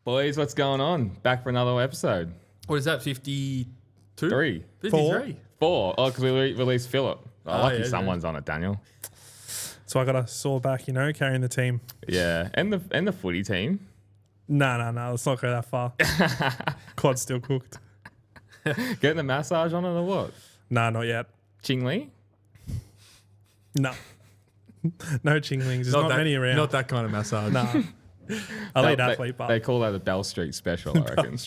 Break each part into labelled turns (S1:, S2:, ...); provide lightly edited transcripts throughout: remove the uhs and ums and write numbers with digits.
S1: Boys, what's going on? Back for another episode.
S2: What is that, 52?
S1: 3.
S2: 53.
S1: 4. Oh, because we released Phillip. Lucky someone's on it, Daniel.
S3: So I got a sore back, carrying the team.
S1: Yeah, and the footy team.
S3: No, let's not go that far. Quad's still cooked.
S1: Getting the massage on it or what?
S3: Nah, not yet.
S1: Ching Li?
S3: No. No Chinglings. There's not many around.
S2: Not that kind of massage.
S3: Nah. Elite athlete, but
S1: They call that the Bell Street special, I reckon.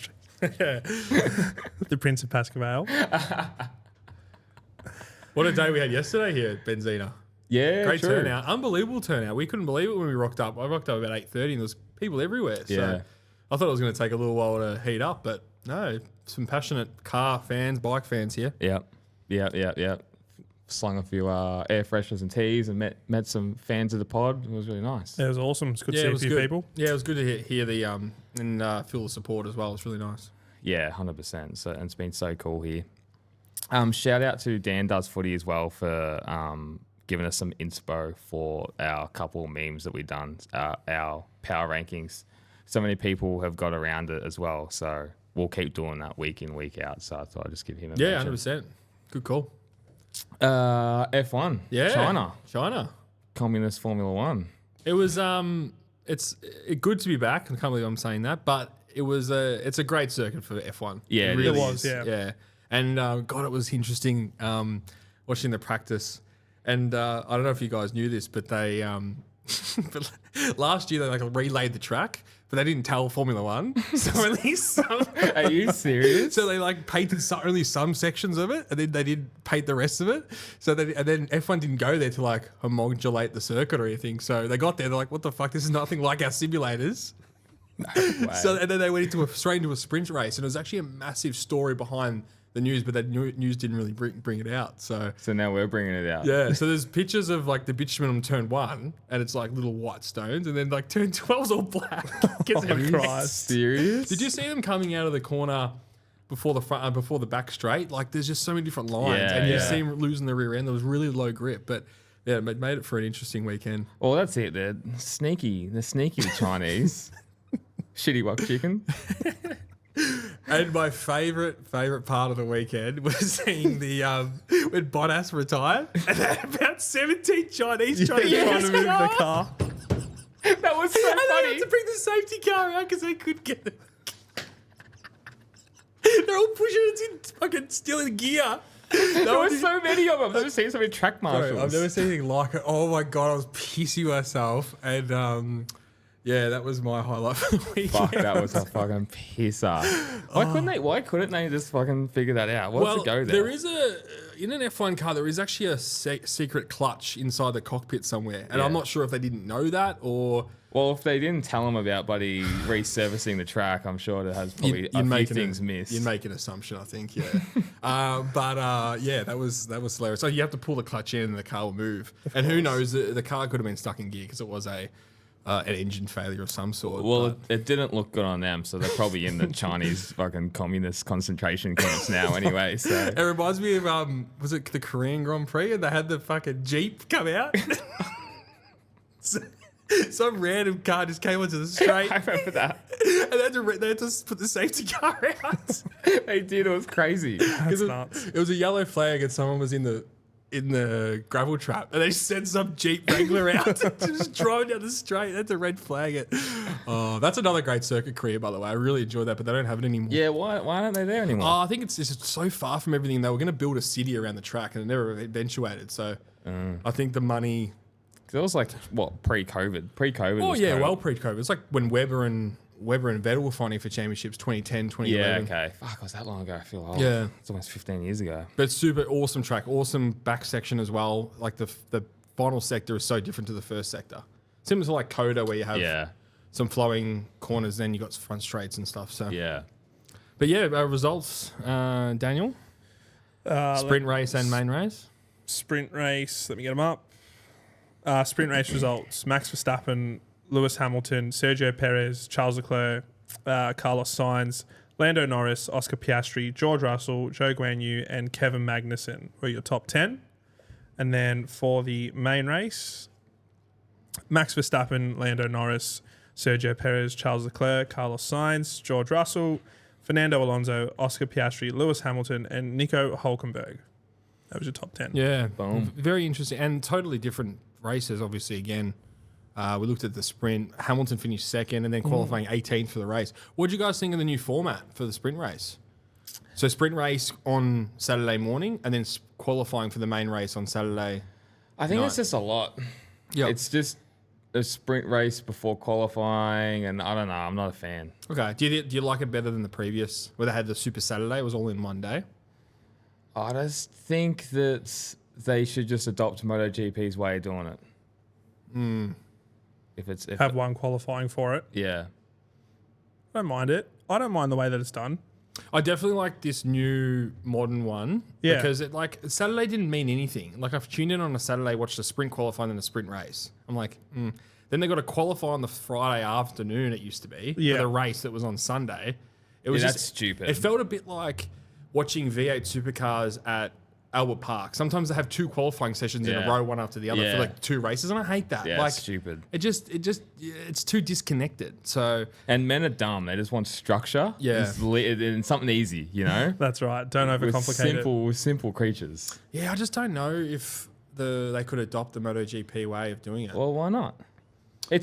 S3: yeah. The Prince of Pascavale.
S2: What a day we had yesterday here at Benzina.
S1: Yeah,
S2: Great
S1: true.
S2: turnout. Unbelievable turnout. We couldn't believe it when we rocked up. I rocked up about 8:30 and there was people everywhere. So
S1: Yeah.
S2: I thought it was going to take a little while to heat up, but no, some passionate car fans, bike fans here.
S1: Yep. Slung a few air fresheners and teas and met some fans of the pod. It was really nice.
S3: It was awesome. It's good to see a few people.
S2: Yeah, it was good to hear the and feel the support as well. It's really nice.
S1: Yeah, 100%. So, and it's been so cool here. Shout out to Dan Does Footy as well for giving us some inspo for our couple of memes that we've done, our power rankings. So many people have got around it as well. So we'll keep doing that week in, week out. So I thought I'd just give him a mention.
S2: 100%. Good call.
S1: F1.
S2: Yeah. China.
S1: Communist Formula One.
S2: It was it's good to be back. I can't believe I'm saying that, but it's a great circuit for F1.
S1: Yeah,
S2: it really
S3: was.
S2: is. Yeah. And God, it was interesting watching the practice. And I don't know if you guys knew this, but they but last year they relayed the track, but they didn't tell Formula One. So only some.
S1: Are you serious?
S2: So they painted only some sections of it, and then they did paint the rest of it. So and then F1 didn't go there to homologate the circuit or anything. So they got there, they're like, "What the fuck? This is nothing like our simulators."
S1: No way.
S2: So and then they went straight into a sprint race, and it was actually a massive story behind the news, but that news didn't really bring it out. So
S1: now we're bringing it out.
S2: yeah, so there's pictures of the bitumen on turn 1, and it's little white stones, and then turn 12's all black.
S3: Christ.
S1: Serious?
S2: Did you see them coming out of the corner before the front, before the back straight? There's just so many different lines, and you see them losing the rear end. There was really low grip, but yeah, it made it for an interesting weekend.
S1: Well, that's it. They're sneaky. They're sneaky Chinese. Shitty wok chicken.
S2: And my favourite part of the weekend was seeing the when Bottas retired, and they had about 17 Chinese trying to move the car.
S1: That was so
S2: And they
S1: funny.
S2: had to bring the safety car out because they couldn't get it. They're all pushing it in fucking still in gear.
S1: There were so many of them. I've never seen so many track marshals.
S2: Bro, I've never seen anything like it. Oh my God, I was pissing myself. And yeah, that was my highlight for the weekend.
S1: Fuck, that was a fucking pisser. Why couldn't they just fucking figure that out? What's the go there?
S2: There is in an F1 car, there is actually a secret clutch inside the cockpit somewhere. And I'm not sure if they didn't know that or...
S1: Well, if they didn't tell them about buddy resurfacing the track, I'm sure it has probably a few things missed.
S2: You'd make an assumption, I think, yeah. Yeah, that was hilarious. So you have to pull the clutch in and the car will move. And who knows, the car could have been stuck in gear because it was an engine failure of some sort.
S1: Well, it didn't look good on them, so they're probably in the Chinese fucking communist concentration camps now anyway. So
S2: it reminds me of, was it the Korean Grand Prix? And they had the fucking Jeep come out. Some random car just came onto the straight.
S1: I remember that.
S2: And they had to put the safety car out.
S1: They did. It was crazy.
S3: That's nuts.
S2: It was a yellow flag and someone was in the gravel trap, and they sent some Jeep Wrangler out just driving down the straight. That's a red flag. Oh, that's another great circuit career, by the way. I really enjoyed that, but they don't have it anymore.
S1: Yeah, why aren't they there anymore?
S2: Oh, I think it's just so far from everything. They were going to build a city around the track, and it never eventuated. So I think the money.
S1: It was pre-COVID. Pre-COVID.
S2: Oh
S1: was
S2: yeah,
S1: COVID.
S2: well pre-COVID. It's like when Weber and Vettel were fighting for championships 2010, 2011.
S1: Yeah, okay. Fuck, it was that long ago. I feel old.
S2: Yeah.
S1: It's almost 15 years ago.
S2: But super awesome track, awesome back section as well. The final sector is so different to the first sector. Similar to Coda where you have some flowing corners, then you got front straights and stuff. So
S1: Yeah.
S2: But yeah, results, Daniel. Sprint race and main race.
S3: Sprint race. Let me get them up. Sprint race results. Max Verstappen, Lewis Hamilton, Sergio Perez, Charles Leclerc, Carlos Sainz, Lando Norris, Oscar Piastri, George Russell, Zhou Guanyu, and Kevin Magnussen were your top 10. And then for the main race, Max Verstappen, Lando Norris, Sergio Perez, Charles Leclerc, Carlos Sainz, George Russell, Fernando Alonso, Oscar Piastri, Lewis Hamilton, and Nico Hulkenberg. That was your top 10.
S2: Yeah.
S1: Boom.
S2: Very interesting and totally different races, obviously, again. We looked at the sprint. Hamilton finished second and then qualifying 18th for the race. What did you guys think of the new format for the sprint race? So sprint race on Saturday morning and then qualifying for the main race on Saturday.
S1: I think
S2: night.
S1: it's just a lot.
S2: Yeah.
S1: It's just a sprint race before qualifying, and I don't know. I'm not a fan.
S2: Okay. Do you like it better than the previous, where they had the Super Saturday? It was all in one day.
S1: I just think that they should just adopt MotoGP's way of doing it. If
S3: Have one qualifying for it.
S1: yeah.
S3: I don't mind it. I don't mind the way that it's done.
S2: I definitely like this new modern one.
S3: Yeah.
S2: Because it Saturday didn't mean anything. Like I've tuned in on a Saturday, watched a sprint qualifying and a sprint race. I'm like, Then they got to qualify on the Friday afternoon. It used to be for the race that was on Sunday. It was
S1: that's stupid.
S2: It felt a bit like watching V8 supercars at Albert Park. Sometimes they have two qualifying sessions in a row, one after the other, for like two races, and I hate that.
S1: Yeah,
S2: like,
S1: it's stupid.
S2: It's too disconnected. So
S1: And men are dumb. They just want structure.
S2: Yeah.
S1: And something easy, you know?
S3: That's right. Don't overcomplicate it.
S1: Simple creatures.
S2: yeah, I just don't know if they could adopt the MotoGP way of doing it.
S1: Well, why not? We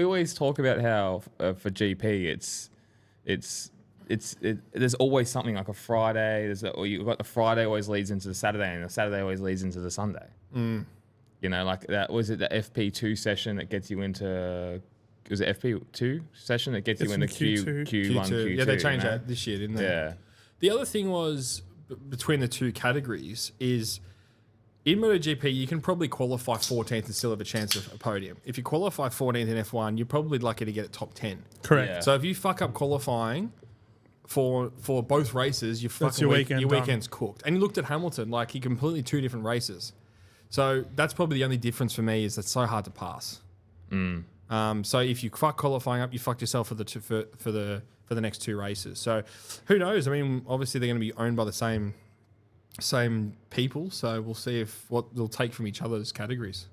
S1: always talk about how for GP there's always something like a Friday. You've got the Friday always leads into the Saturday, and the Saturday always leads into the Sunday. You know, like that was it the FP2 session that gets you into. Was it FP2 session that gets you into
S3: Q2.
S1: Q1, Q2?
S2: Yeah, they changed
S1: you know?
S2: that this year, didn't they?
S1: Yeah.
S2: The other thing was between the two categories is in MotoGP you can probably qualify 14th and still have a chance of a podium. If you qualify 14th in F1, you're probably lucky to get a top 10.
S3: Correct.
S1: Yeah.
S2: So if you fuck up qualifying for both races,
S3: That's your weekend
S2: your
S3: done.
S2: weekend's cooked. And you looked at Hamilton, like he completely two different races. So that's probably the only difference for me is it's so hard to pass. So if you fuck qualifying up, you fucked yourself for the next two races. So who knows? I mean, obviously they're going to be owned by the same people. So we'll see what they'll take from each other's categories.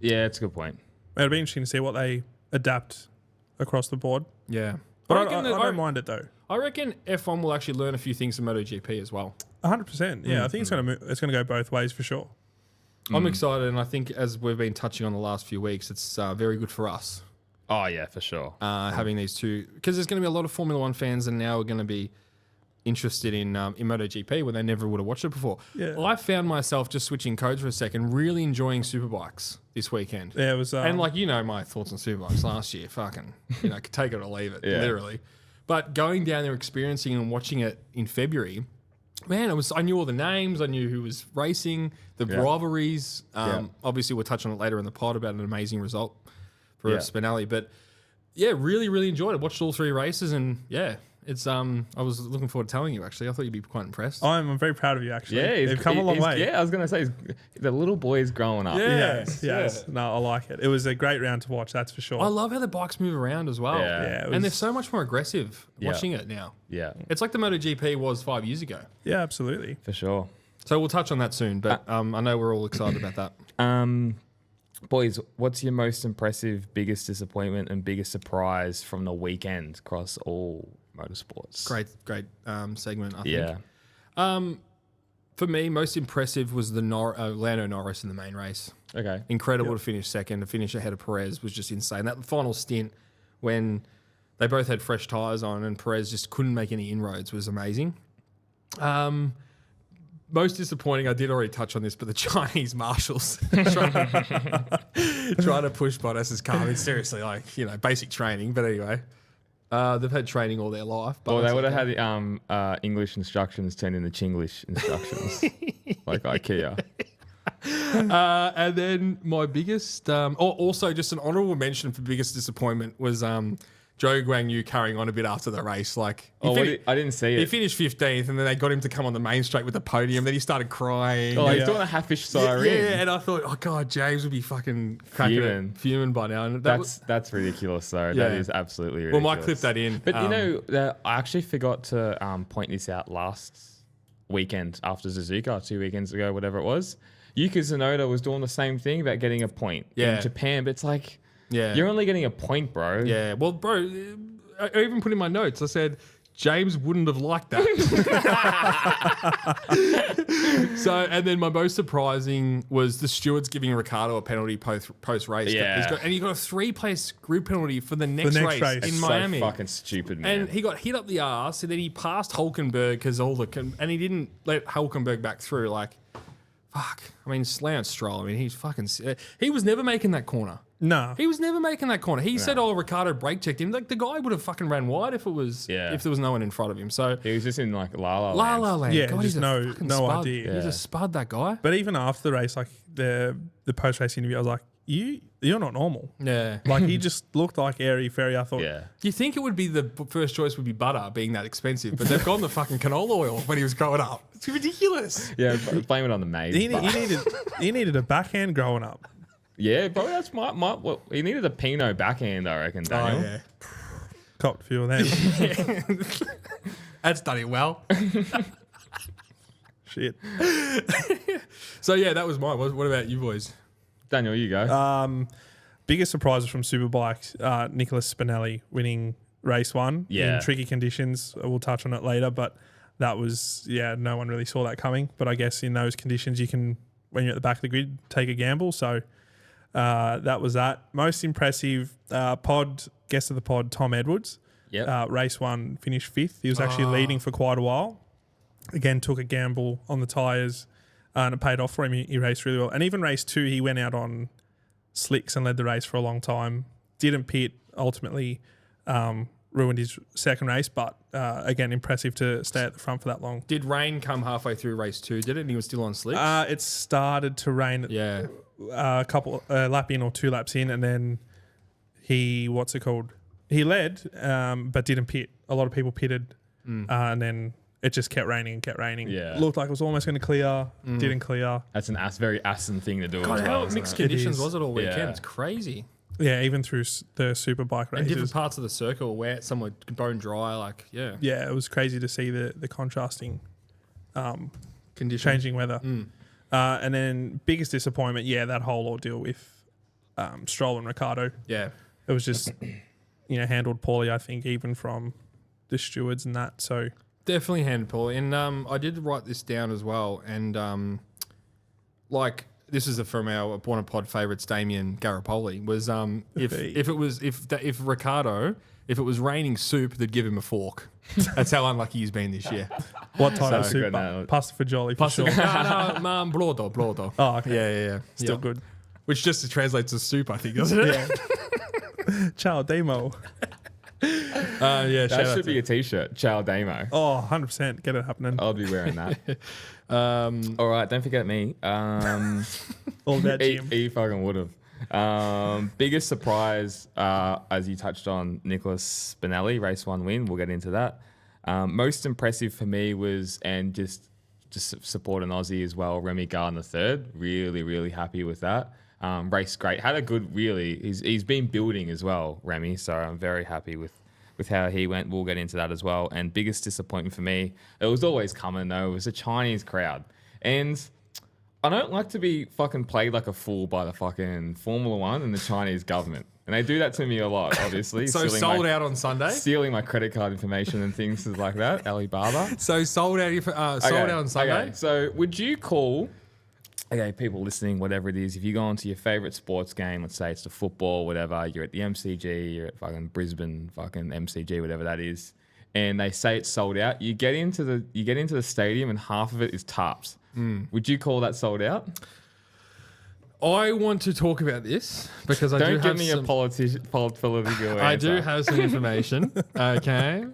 S1: Yeah, it's a good point.
S3: It'll be interesting to see what they adapt across the board.
S2: Yeah,
S3: But I don't mind it though.
S2: I reckon F1 will actually learn a few things from MotoGP as well.
S3: 100%. Yeah, I think it's going to go both ways for sure.
S2: I'm excited, and I think as we've been touching on the last few weeks, it's very good for us
S1: Oh yeah, for sure.
S2: having these two, because there's going to be a lot of Formula One fans that now are going to be interested in MotoGP when they never would have watched it before.
S3: Yeah.
S2: Well, I found myself just switching codes for a second, really enjoying superbikes this weekend.
S3: Yeah, it was.
S2: And like, my thoughts on superbikes last year, fucking, could take it or leave it,
S1: Yeah.
S2: literally. But going down there, experiencing and watching it in February, man, I knew all the names, I knew who was racing, the rivalries. Obviously, we'll touch on it later in the pod about an amazing result for Spinelli. But yeah, really, really enjoyed it. Watched all three races, and yeah, it's I was looking forward to telling you. Actually, I thought you'd be quite impressed.
S3: I'm very proud of you. Actually,
S1: Yeah,
S3: you've come a long way.
S1: Yeah, I was gonna say the little boy is growing up.
S3: Yes.
S2: Yeah.
S3: No, I like it. It was a great round to watch. That's for sure.
S2: I love how the bikes move around as well.
S1: Yeah.
S3: it
S2: And they're
S3: was-
S2: so much more aggressive
S1: Yeah.
S2: watching it now.
S1: Yeah,
S2: It's like the MotoGP was 5 years ago.
S3: Yeah, absolutely.
S1: for sure.
S2: So we'll touch on that soon, but I know we're all excited about that.
S1: Boys, what's your most impressive, biggest disappointment, and biggest surprise from the weekend across all motorsports?
S2: Great segment, I think.
S1: Yeah.
S2: For me, most impressive was the Lando Norris in the main race.
S1: Okay.
S2: Incredible to finish second. To finish ahead of Perez was just insane. That final stint when they both had fresh tyres on and Perez just couldn't make any inroads was amazing. Most disappointing, I did already touch on this, but the Chinese marshals trying to push Bottas's car. I mean, seriously, basic training. But anyway, they've had training all their life. But
S1: Well, they would have had the English instructions turned into Chinglish instructions, like IKEA.
S2: And then my biggest, also just an honourable mention for biggest disappointment was Joe Guang Yu carrying on a bit after the race. Like,
S1: I didn't see
S2: he
S1: it.
S2: finised 15th, and then they got him to come on the main straight with the podium. Then he started crying.
S1: Oh, he's doing a halfish siren.
S2: Yeah, and I thought, oh god, James would be fucking fuming by now. And
S1: That's ridiculous, though.
S2: Yeah.
S1: That is absolutely
S2: well,
S1: ridiculous.
S2: might clip that in.
S1: But I actually forgot to point this out last weekend after Suzuka, 2 weekends ago, whatever it was. Yuki Tsunoda was doing the same thing about getting a point in Japan, but it's like,
S2: Yeah.
S1: You're only getting a point, bro.
S2: Yeah. Well, bro, I even put in my notes, I said, James wouldn't have liked that. So, and then my most surprising was the stewards giving Ricciardo a penalty post race.
S1: Yeah.
S2: And he got a 3-place grid penalty for the next race in
S1: It's
S2: Miami.
S1: so fucking stupid, man.
S2: And he got hit up the arse, and then he passed Hulkenberg because and he didn't let Hulkenberg back through. Like, fuck. I mean, Lance Stroll. I mean, he's fucking. He was never making that corner.
S3: No.
S2: He was never making that corner. He said, "Oh, Ricardo brake checked him." Like the guy would have fucking ran wide if there was no one in front of him. So
S1: he was just in like La
S2: La Land.
S3: Yeah,
S2: God,
S3: just
S2: he's a
S3: no
S2: fucking
S3: no
S2: spud.
S3: idea.
S2: He's a spud, that guy.
S3: But even after the race, like the post race interview, I was like, you're not normal.
S2: Yeah.
S3: Like he just looked like airy fairy. I thought,
S1: Yeah.
S2: You think it would be the first choice would be butter being that expensive, but they've gone the fucking canola oil when he was growing up. It's ridiculous.
S1: Yeah, blame it on the maize.
S3: he needed a backhand growing up.
S1: Yeah, probably that's well, he needed a Pinot backhand, I reckon, Daniel.
S2: Oh, yeah.
S3: Copped a few of them.
S2: That's done it well.
S3: Shit.
S2: So, yeah, that was mine. What about you boys?
S1: Daniel, you go.
S3: Biggest surprises from Superbike, Nicholas Spinelli winning race 1 in tricky conditions. We'll touch on it later, but that was, no one really saw that coming. But I guess in those conditions, you can, when you're at the back of the grid, take a gamble. So that was that. Most impressive guest of the pod, Tom Edwards.
S1: Yep.
S3: Race 1, finished 5th. He was actually leading for quite a while. Again, took a gamble on the tyres, and it paid off for him. He raced really well. And even race 2, he went out on slicks and led the race for a long time. Didn't pit, ultimately ruined his second race, but again, impressive to stay at the front for that long.
S2: Did rain come halfway through race 2, did it? And he was still on slicks?
S3: It started to rain a couple lap in or 2 laps in, and then he led, but didn't pit. A lot of people pitted, and then it just kept raining and kept raining.
S1: Yeah.
S3: Looked like it was almost going to clear, didn't clear.
S1: That's a very Assen thing to do
S2: God,
S1: as
S2: how
S1: well.
S2: mixed
S1: Isn't it?
S2: conditions was it all weekend?
S1: Yeah.
S2: It's crazy.
S3: Yeah, even through the Superbike
S2: And different
S3: races.
S2: parts of the circuit were wet, some were bone dry,
S3: Yeah, it was crazy to see the contrasting
S2: conditions.
S3: changing weather. And then biggest disappointment, that whole ordeal with Stroll and Ricciardo.
S2: Yeah.
S3: It was just, handled poorly, I think, even from the stewards and that. So
S2: Definitely handled poorly. And I did write this down as well. And this is from our Born Pod favourites, Damien Garapoli, was if Ricciardo, if it was raining soup, they'd give him a fork. That's how unlucky he's been this year.
S3: what type of
S1: So
S3: soup?
S1: good now.
S3: Pasta fagioli for sure.
S2: Brodo.
S3: Oh, okay.
S2: Yeah.
S3: Still good.
S2: Which just translates to soup, I think, doesn't it?
S3: Yeah. Ciao, Demo.
S2: Shout
S1: That
S2: out
S1: should be a t-shirt. Ciao Damo.
S3: Oh, 100%. Get it happening.
S1: I'll be wearing that. All right, don't forget me.
S3: All that, Jim.
S1: He fucking would have. Biggest surprise, as you touched on, Nicholas Spinelli, race 1 win. We'll get into that. Most impressive for me was, and just support an Aussie as well, Remy Gardner third. Really, really happy with that. Race great. Had a good, really, he's been building as well, Remy. So I'm very happy with how he went. We'll get into that as well. And biggest disappointment for me, it was always coming though, it was a Chinese crowd. And I don't like to be fucking played like a fool by the fucking Formula One and the Chinese government. And they do that to me a lot, obviously.
S2: So sold out on Sunday?
S1: Stealing my credit card information and things like that, Alibaba.
S2: So sold out on Sunday?
S1: Okay. So would you call... Okay, people listening, whatever it is, if you go onto your favourite sports game, let's say it's the football, whatever, you're at the MCG, you're at fucking Brisbane, fucking MCG, whatever that is, and they say it's sold out, you get into the stadium and half of it is tarps. Would you call that sold out?
S2: I want to talk about this because I
S1: Don't give me a political answer.
S2: I do have some information. Okay.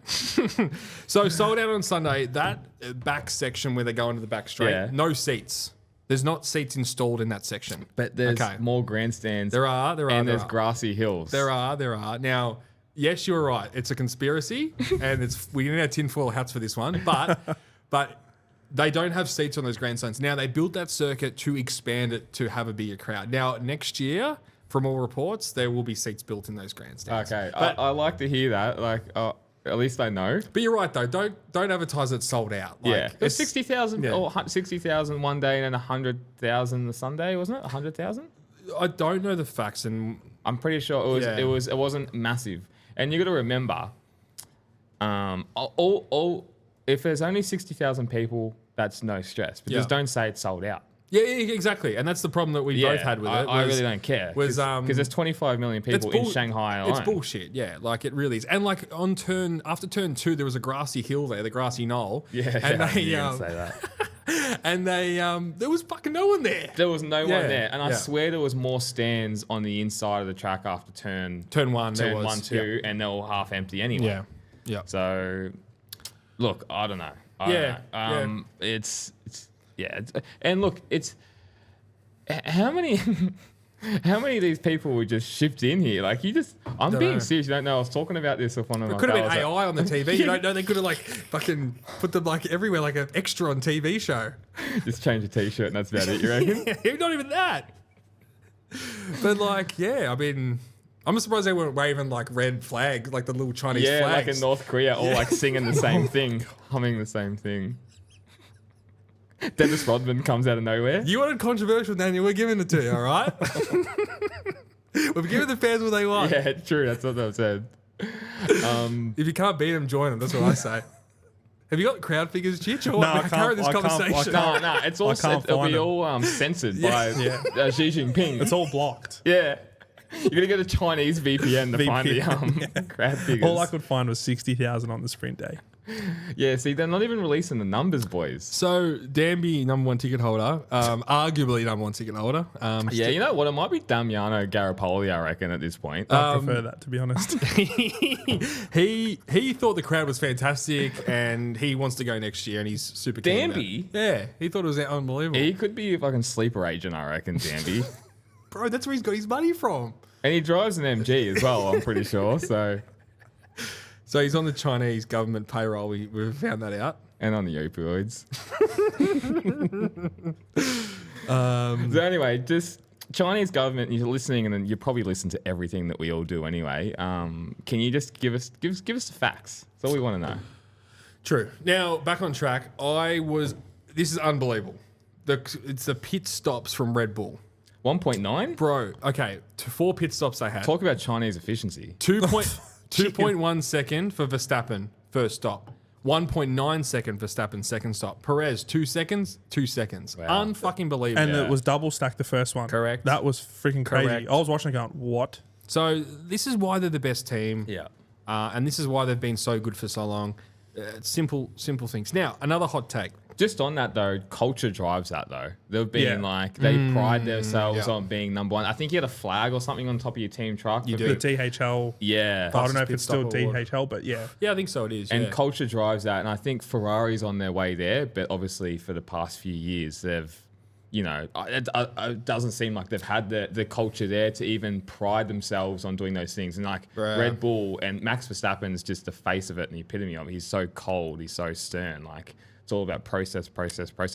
S2: So sold out on Sunday, that back section where they go into the back straight, no seats. There's not seats installed in that section.
S1: But there's more grandstands.
S2: There are.
S1: And there's grassy hills.
S2: There are. Now, yes, you're right. It's a conspiracy, and we need our tinfoil hats for this one. But they don't have seats on those grandstands. Now, they built that circuit to expand it to have a bigger crowd. Now, next year, from all reports, there will be seats built in those grandstands.
S1: Okay,
S2: But
S1: I like to hear that. Like, at least I know.
S2: But you're right though. Don't advertise it sold out.
S1: It was 60,000 or 60,000 one day and then 100,000 the Sunday, wasn't it? 100,000.
S2: I don't know the facts, and
S1: I'm pretty sure it wasn't massive. And you got to remember, if there's only 60,000 people, that's no stress. But just don't say it's sold out.
S2: Yeah, exactly. And that's the problem that we both had with it.
S1: I really don't care. Because there's 25 million people in Shanghai alone.
S2: It's bullshit, yeah. Like, it really is. And, like, after turn 2, there was a grassy hill there, the grassy knoll.
S1: Yeah,
S2: and
S1: I knew you were gonna say that.
S2: And there was fucking no one there.
S1: There was no one there. And I swear there was more stands on the inside of the track after turn
S2: 1,
S1: turn 1, 2, and they were half empty anyway.
S2: Yeah, yeah.
S1: So, look, I don't know. I don't know. It's and look, it's how many of these people would just shift in here? Like, I'm being serious. You don't know. I was talking about this with one of my.
S2: It could have been AI on the TV. You don't know. They could have, like, fucking put them, like, everywhere, like an extra on TV show.
S1: Just change a t-shirt and that's about it. You reckon?
S2: Not even that. But, like, I mean, I'm surprised they weren't waving, like, red flags, like the little Chinese flags.
S1: Yeah, like in North Korea, all like singing the same thing, humming the same thing. Dennis Rodman comes out of nowhere.
S2: You wanted controversial, Daniel. We're giving it to you, all right? We're giving the fans what they want.
S1: Yeah, true. That's what I've said.
S2: If you can't beat them, join them. That's what I say. Have you got crowd figures, Chich? Or
S3: No, I can't.
S2: carry this conversation?
S1: No, it's all it'll be all censored by Xi Jinping.
S3: It's all blocked.
S1: Yeah. You're going to get a Chinese VPN to find the crowd figures.
S3: All I could find was 60,000 on the sprint day.
S1: Yeah, see, they're not even releasing the numbers, boys.
S2: So, Danby, number 1 ticket holder, arguably number 1 ticket holder.
S1: Yeah, you know what? It might be Damiano Garipoli, I reckon, at this point.
S3: I prefer that, to be honest.
S2: he thought the crowd was fantastic, and he wants to go next year, and he's super keen.
S1: Danby?
S2: Yeah, he thought it was unbelievable.
S1: He could be a fucking sleeper agent, I reckon, Danby.
S2: Bro, that's where he's got his money from.
S1: And he drives an MG as well, I'm pretty sure, so...
S2: So he's on the Chinese government payroll. We found that out.
S1: And on the opioids. So anyway, just Chinese government, you're listening, and then you probably listen to everything that we all do anyway. Can you just give us the facts? That's all we want to know.
S2: True. Now, back on track, this is unbelievable. It's the pit stops from Red Bull.
S1: 1.9?
S2: Bro, okay, 4 pit stops they had.
S1: Talk about Chinese efficiency.
S2: 2.1 second for Verstappen, first stop. 1.9 second Verstappen, second stop. Perez, 2 seconds, 2 seconds.
S1: Wow.
S2: Unfucking believable.
S3: And it was double stacked the first one.
S2: Correct.
S3: That was freaking crazy.
S2: Correct.
S3: I was watching it going, what?
S2: So this is why they're the best team.
S1: Yeah.
S2: And this is why they've been so good for so long. Simple things. Now, another hot take.
S1: Just on that though, culture drives that though. They've been they pride themselves on being number 1. I think you had a flag or something on top of your team truck.
S2: You
S3: The
S2: do.
S3: DHL.
S1: Yeah.
S3: I don't know if
S2: pit
S3: it's still
S2: stop award.
S3: DHL, but yeah.
S2: Yeah, I think so it is.
S1: And culture drives that. And I think Ferrari's on their way there, but obviously for the past few years, they've, it doesn't seem like they've had the culture there to even pride themselves on doing those things. And like Red Bull and Max Verstappen's just the face of it and the epitome of it. He's so cold. He's so stern. Like, it's all about process.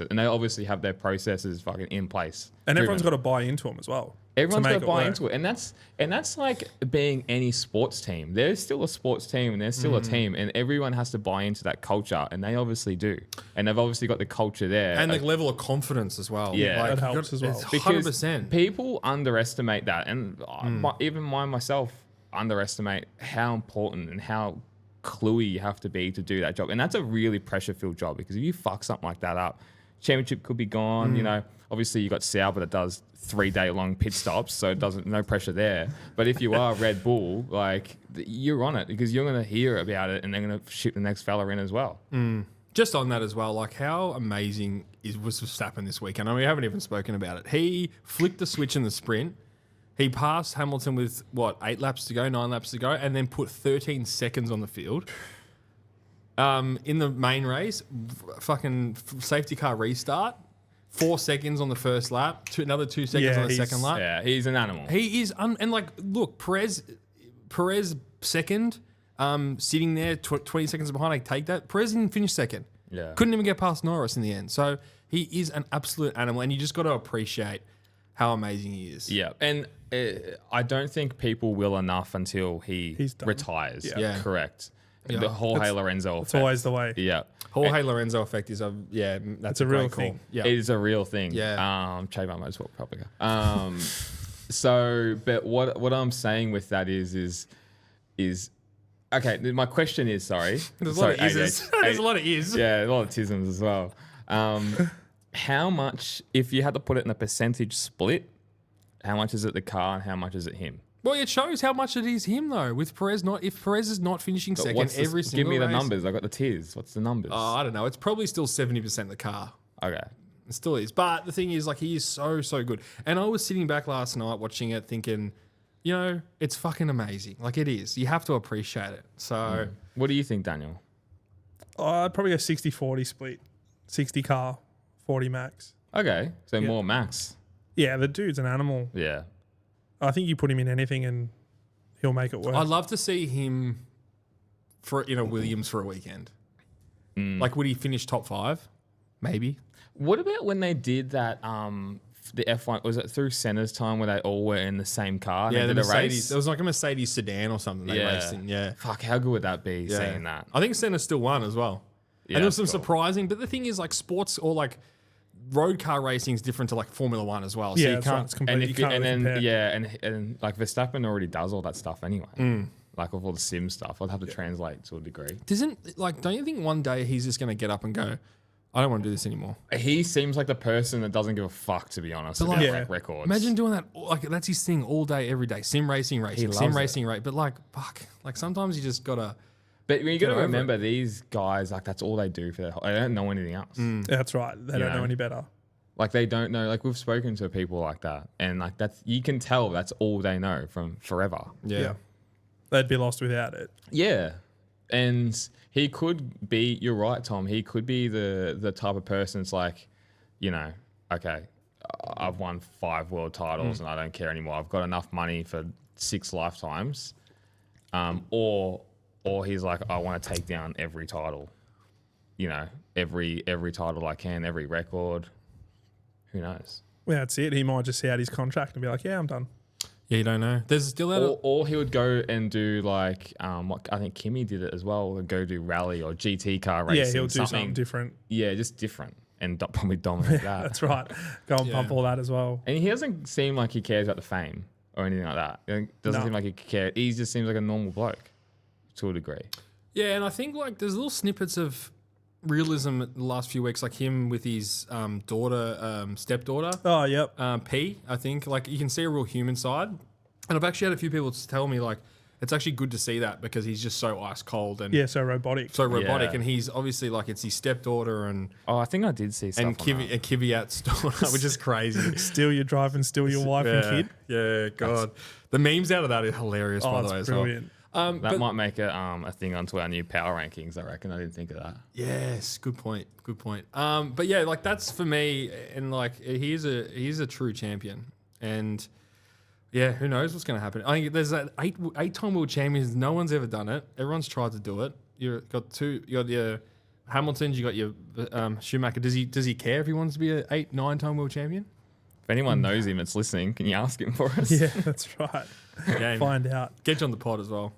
S1: And they obviously have their processes fucking in place.
S3: And everyone's got to buy into them as well.
S1: Everyone's got to buy into it. And that's like being any sports team. There's still a sports team and there's still a team, and everyone has to buy into that culture, and they obviously do. And they've obviously got the culture there.
S2: And the level of confidence as well.
S1: Yeah.
S3: That helps as well.
S2: It's
S1: Because
S2: 100%.
S1: people underestimate that. And even myself underestimate how important and how cluey you have to be to do that job. And that's a really pressure-filled job, because if you fuck something like that up, championship could be gone. Obviously you got Sauber that does 3-day-long pit stops, so it doesn't, no pressure there. But if you are Red Bull, like, you're on it, because you're going to hear about it and they're going to ship the next fella in as well.
S2: Just on that as well, like, how amazing was Verstappen this weekend? I mean, we haven't even spoken about it. He flicked the switch in the sprint. He passed Hamilton with, 9 laps to go, and then put 13 seconds on the field. In the main race, fucking safety car restart, 4 seconds on the first lap, another 2 seconds on the second lap.
S1: Yeah, he's an animal.
S2: He is, and like, look, Perez second, sitting there 20 seconds behind, I take that. Perez didn't finish second.
S1: Yeah.
S2: Couldn't even get past Norris in the end. So he is an absolute animal, and you just got to appreciate how amazing he is.
S1: Yeah, and I don't think people will enough until he
S3: done.
S1: retires.
S2: Yeah.
S1: Correct.
S2: Yeah.
S1: The Jorge Lorenzo effect.
S3: It's always the way.
S1: Yeah.
S2: Jorge Lorenzo effect is
S3: That's a real
S2: great call.
S3: thing.
S2: Yeah.
S1: It is a real thing.
S2: Yeah.
S1: Trademark Motorsport Republica. So, but what I'm saying with that is okay. My question is, sorry.
S2: There's a lot of is's. There's a lot of is.
S1: Yeah, a lot of tisms as well. How much, if you had to put it in a percentage split, how much is it the car and how much is it him?
S2: Well, it shows how much it is him though. With Perez not, if Perez is not finishing
S1: But
S2: second every single
S1: give me the
S2: race-
S1: numbers. I got the tiers. What's the numbers?
S2: Oh, I don't know. It's probably still 70% the car.
S1: Okay.
S2: It still is. But the thing is, like, he is so good. And I was sitting back last night watching it thinking, you know, it's fucking amazing. Like, it is. You have to appreciate it. So,
S1: What do you think, Daniel?
S3: I'd probably go 60-40 split. 60 car, 40 Max.
S1: Okay, so more Max.
S3: Yeah, the dude's an animal.
S1: Yeah.
S3: I think you put him in anything and he'll make it work.
S2: I'd love to see him in a Williams for a weekend. Like, would he finish top 5? Maybe.
S1: What about when they did that? The F1 was it through Senna's time where they all were in the same car? And
S2: Yeah,
S1: they
S2: the
S1: did a
S2: Mercedes.
S1: race?
S2: It was like a Mercedes sedan or something they
S1: Yeah.
S2: raced in. Yeah.
S1: Fuck, how good would that be?
S2: Yeah.
S1: Seeing that.
S2: I think Senna still won as well.
S1: Yeah,
S2: and there was some
S1: that's cool.
S2: surprising, but the thing is, like, sports or like road car racing is different to like Formula One as well. So
S3: yeah,
S2: you
S3: that's right.
S2: can't.
S3: It's
S1: And
S3: completely,
S1: if
S3: you
S1: you,
S3: can't
S1: and
S3: really
S1: then
S3: compare.
S1: and like Verstappen already does all that stuff anyway. Like with all the sim stuff, I'd have to translate to a degree.
S2: Don't you think one day he's just going to get up and go, I don't want to do this anymore?
S1: He seems like the person that doesn't give a fuck, to be honest, about
S3: like-
S1: like records.
S2: Imagine doing that. Like, that's his thing all day, every day. Sim racing, sim
S1: loves
S2: racing, race. But like, fuck. Like, sometimes you just got to.
S1: But you got to
S2: over
S1: remember, these guys, like, that's all they do for their whole, they don't know anything else.
S3: That's right. They don't know
S1: know.
S3: any better.
S1: Like, they don't know, like, we've spoken to people like that. And, like, that's, you can tell that's all they know from forever.
S2: Yeah.
S3: They'd be lost without it.
S1: Yeah. And he could be, you're right, Tom, he could be the type of person that's like, you know, okay, I've won 5 world titles and I don't care anymore. I've got enough money for 6 lifetimes. Or he's like, I want to take down every title. You know, every title I can, every record. Who knows?
S3: Well, that's it. He might just see out his contract and be like, yeah, I'm done.
S2: Yeah, you don't know. There's still that.
S1: Or he would go and do like, what I think Kimmy did it as well. Would go do rally or GT car racing.
S3: Yeah, he'll do something different.
S1: Yeah, just different and probably dominate that.
S3: That's right. Go and pump all that as well.
S1: And he doesn't seem like he cares about the fame or anything like that. It doesn't
S3: No.
S1: seem like he cares. He just seems like a normal bloke to a degree.
S2: Yeah, and I think like there's little snippets of realism in the last few weeks, like him with his stepdaughter,
S3: Oh, yep.
S2: P. I think like you can see a real human side, and I've actually had a few people tell me like it's actually good to see that because he's just so ice cold and
S3: Yeah, so robotic.
S2: so robotic,
S1: Yeah.
S2: and he's obviously like it's his stepdaughter and
S1: Oh, I think I did see stuff on that.
S2: Kvyat's daughter, which is crazy.
S3: Steal your drive and steal your wife and kid.
S2: Yeah, God, the memes out of that are hilarious.
S3: Oh,
S2: by the
S3: it's
S2: way,
S3: brilliant.
S2: as well.
S1: That might make a thing onto our new power rankings, I reckon. I didn't think of that.
S2: Yes, good point. Good point. But yeah, like that's for me, and like he's a true champion, and yeah, who knows what's going to happen? I think there's that eight-time world champions. No one's ever done it. Everyone's tried to do it. You got your Hamiltons. You got your Schumacher. Does he care if he wants to be an 8-9-time world champion?
S1: If anyone knows him that's listening, can you ask him for us?
S3: Yeah, that's right.
S2: Yeah,
S3: Find out.
S2: get you on the pod as well.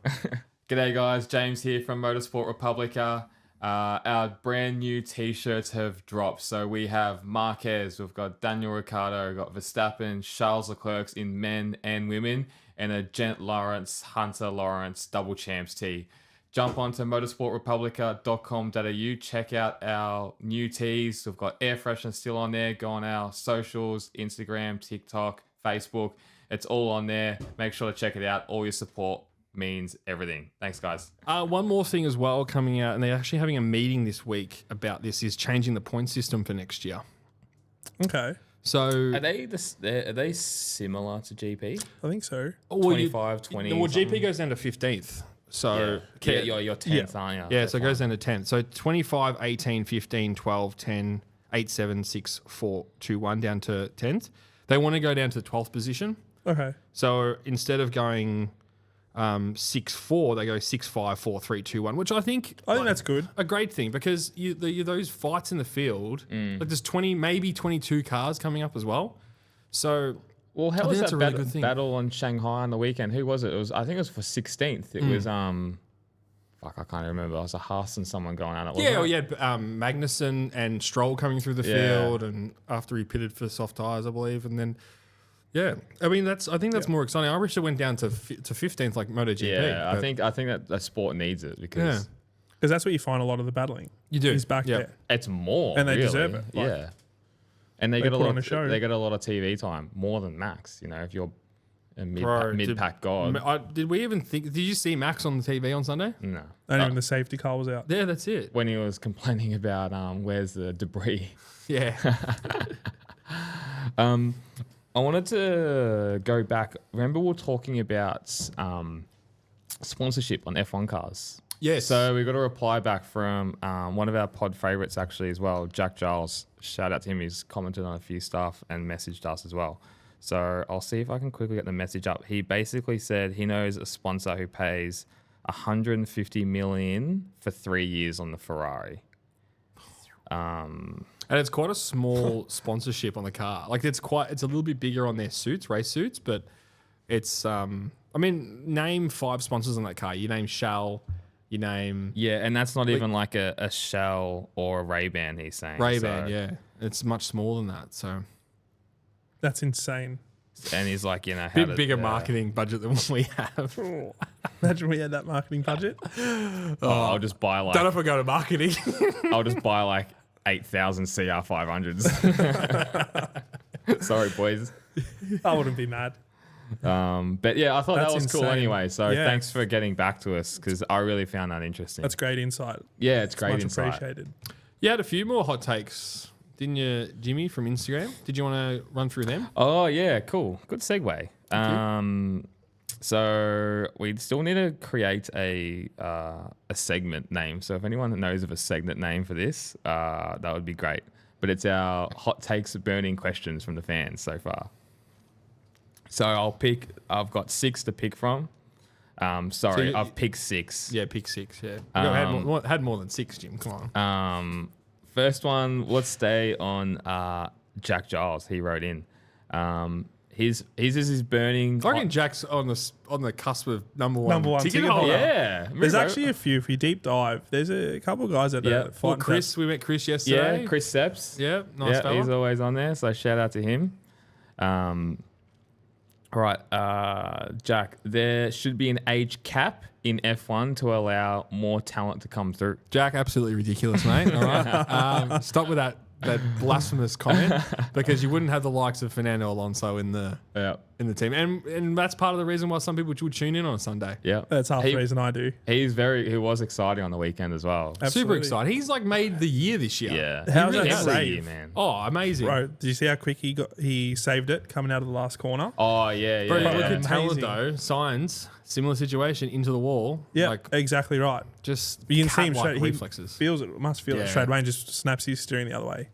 S1: G'day guys, James here from Motorsport Republica. Our brand new t-shirts have dropped. So we have Marquez, we've got Daniel Ricciardo, we've got Verstappen, Charles Leclerc in men and women, and a Gent Lawrence, Hunter Lawrence double champs tee. Jump onto motorsportrepublica.com.au, check out our new tees. We've got air freshener still on there. Go on our socials, Instagram, TikTok, Facebook. It's all on there. Make sure to check it out. All your support means everything. Thanks, guys.
S2: One more thing as well coming out, and they're actually having a meeting this week about this, is changing the point system for next year.
S3: Okay.
S2: So
S1: Are they similar to GP?
S3: I think so.
S1: 25, 20.
S2: Well,
S1: something?
S2: GP goes down to 15th. So
S1: Yeah, you're 10th, aren't you?
S2: Yeah, so it goes down to 10th. So 25, 18, 15, 12, 10, 8, 7, 6, 4, 2, 1 down to 10th. They want to go down to the 12th position.
S3: Okay.
S2: So instead of going 6, 4, they go 6, 5, 4, 3, 2, 1, which I think
S3: that's good.
S2: a great thing because those fights in the field, like there's 20, maybe 22 cars coming up as well. So
S1: Well, how
S2: I
S1: was
S2: think that's
S1: that
S2: a really good thing.
S1: battle on Shanghai on the weekend? Who was it? I think it was for 16th. It was fuck, I can't remember. It was a Haas and someone going on it.
S2: yeah, well,
S1: Wasn't it?
S2: yeah, Magnussen and Stroll coming through the
S1: Yeah.
S2: field, and after he pitted for soft tires, I believe, and then Yeah, I mean I think that's more exciting. I wish it went down to 15th like MotoGP.
S1: Yeah,
S2: but
S1: I think that the sport needs it because
S3: Because that's where you find a lot of the battling.
S2: you do.
S3: He's back
S2: Yeah.
S3: there.
S1: it's more,
S3: And they
S1: really.
S3: deserve it. Like,
S1: Yeah, and they
S3: they
S1: get a
S3: put
S1: lot.
S3: on a show.
S1: They get a lot of TV time, more than Max. You know, if you're a
S2: Bro,
S1: mid pack god.
S2: Did we even think? Did you see Max on the TV on Sunday?
S1: No,
S3: And even the safety car was out.
S2: Yeah, that's it.
S1: when he was complaining about where's the debris.
S2: Yeah.
S1: I wanted to go back. Remember, we were talking about sponsorship on F1 cars.
S2: Yes.
S1: So we got a reply back from one of our pod favorites actually as well, Jack Giles. Shout out to him. He's commented on a few stuff and messaged us as well. So I'll see if I can quickly get the message up. He basically said he knows a sponsor who pays 150 million for 3 years on the Ferrari.
S2: And it's quite a small sponsorship on the car. Like it's a little bit bigger on their suits, race suits, but it's I mean, name 5 sponsors on that car. You name Shell, you name
S1: Yeah, and that's not even like a Shell or a Ray-Ban, he's saying.
S2: Ray-Ban,
S1: So-
S2: yeah. It's much smaller than that. So
S3: That's insane.
S1: And he's like, you know, how
S2: bit
S1: to,
S2: bigger marketing budget than what we have.
S3: Oh, imagine we had that marketing budget.
S1: I'll just buy
S2: Don't know
S1: like
S2: if we go to marketing.
S1: I'll just buy like 8,000 CR500s. Sorry, boys.
S3: I wouldn't be mad.
S1: But yeah, I thought
S3: That's
S1: that was cool
S3: insane.
S1: anyway. So
S3: Yeah.
S1: thanks for getting back to us because I really found that interesting.
S3: That's great insight.
S1: yeah, it's great
S3: Much
S1: insight.
S3: appreciated.
S2: You had a few more hot takes, didn't you, Jimmy, from Instagram? Did you want to run through them?
S1: Oh yeah, cool. Good segue. So we still need to create a segment name. So if anyone knows of a segment name for this, that would be great. But it's our hot takes burning questions from the fans so far. So I've got 6 to pick from. Sorry, I've picked 6.
S2: Yeah, pick 6, yeah. You had more than 6, Jim. Come on.
S1: First one, let's stay on Jack Giles. He wrote in. His is burning.
S2: I reckon Jack's on the cusp of number one ticket
S3: ticket
S2: holder.
S1: Yeah.
S3: There's actually a few. If you deep dive, there's a couple of guys that
S1: Yeah.
S3: are
S2: Well,
S3: fighting.
S2: Chris, we met Chris yesterday.
S1: Yeah, Chris Sepps.
S2: Yeah, nice
S1: Yeah,
S2: fella.
S1: he's always on there, so shout out to him. All right, Jack, there should be an age cap in F1 to allow more talent to come through.
S2: Jack, absolutely ridiculous, mate. All right. Stop with that blasphemous comment because you wouldn't have the likes of Fernando Alonso in the team. And that's part of the reason why some people would tune in on a Sunday.
S1: Yeah.
S3: That's half the reason I do.
S1: He was exciting on the weekend as well.
S2: Super
S3: Absolutely.
S2: excited. He's like made the year this year.
S1: Yeah.
S3: How's
S1: He
S3: that
S1: has.
S3: save?
S1: Man.
S2: Oh, amazing.
S3: Bro, did you see how quick he saved it coming out of the last corner?
S1: Oh, yeah,
S2: Bro,
S1: yeah.
S2: look at
S3: Amazing.
S2: talent though. Signs, similar situation, into the wall.
S3: Yeah,
S2: Like
S3: exactly right.
S2: just
S3: You can see him
S2: cat-like
S3: straight. He
S2: reflexes.
S3: feels it. Must feel it
S2: Yeah.
S3: straight away and just snaps his steering the other way.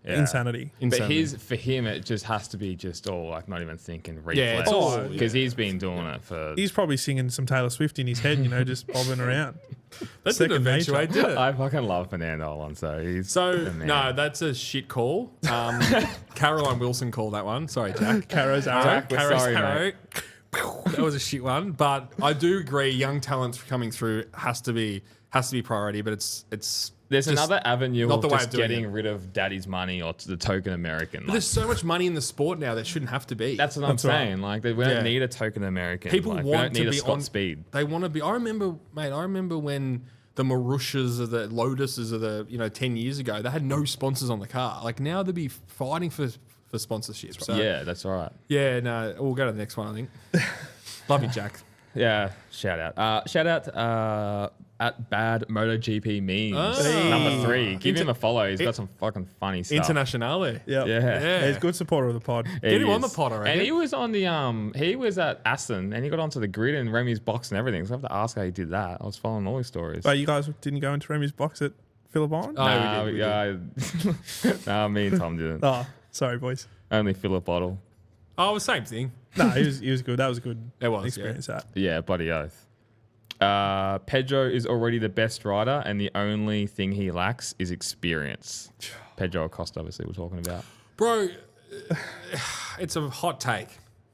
S1: Yeah.
S3: Insanity.
S1: But
S2: Insanity.
S1: for him, it just has to be just all like not even thinking
S2: Yeah,
S1: reflex.
S2: it's all-
S1: Because he's been doing it for.
S3: He's probably singing some Taylor Swift in his head, just bobbing around.
S2: That didn't
S3: second
S2: eventuate,
S3: nature.
S2: did it?
S1: I fucking love Fernando Alonso. He's
S2: So
S1: the man.
S2: no, that's a shit call. Caroline Wilson called that one. Sorry, Jack.
S3: Caro's arrow.
S1: Jack, we're
S2: Caro's
S1: sorry,
S2: arrow.
S1: mate.
S2: That was a shit one, but I do agree. Young talent coming through has to be priority. But it's
S1: There's
S2: just
S1: another avenue
S2: not
S1: of
S2: the way
S1: just
S2: of doing
S1: getting
S2: it.
S1: rid of daddy's money or to the token American.
S2: But
S1: Like,
S2: there's so much money in the sport now that shouldn't have to be.
S1: that's what I'm
S3: That's right.
S1: saying. Like, we don't
S2: Yeah.
S1: need a token American.
S2: People
S1: like, we
S2: want
S1: don't
S2: to
S1: need a
S2: be
S1: Scott
S2: on
S1: Speed.
S2: They want to be. I remember when the Marushas or the Lotuses of the 10 years ago, they had no sponsors on the car. Like now they'd be fighting for sponsorship. So
S1: Yeah, that's right.
S2: yeah, no, we'll go to the next one. I think. Love you, Jack.
S1: Yeah, shout out at Bad MotoGP Memes.
S2: Ah.
S1: Number 3. Give him a follow. He's got some fucking funny stuff.
S2: Internationale.
S3: Yep.
S1: Yeah.
S3: He's a good supporter of the pod.
S2: Get him
S1: He
S2: on the
S1: is.
S2: pod, I reckon.
S1: And he was on the he was at Assen and he got onto the grid and Remy's box and everything. So I have to ask how he did that. I was following all his stories.
S3: But you guys didn't go into Remy's box at Phillip Island?
S2: Oh, we did.
S1: Nah, me and Tom didn't.
S3: Oh, sorry, boys.
S1: Only Philip Bottle.
S2: Oh, same thing.
S3: No, he was good. That was a good
S2: It was,
S3: experience. That.
S1: Yeah, bloody oath. Pedro is already the best rider, and the only thing he lacks is experience. Pedro Acosta, obviously, we're talking about.
S2: Bro, it's a hot take.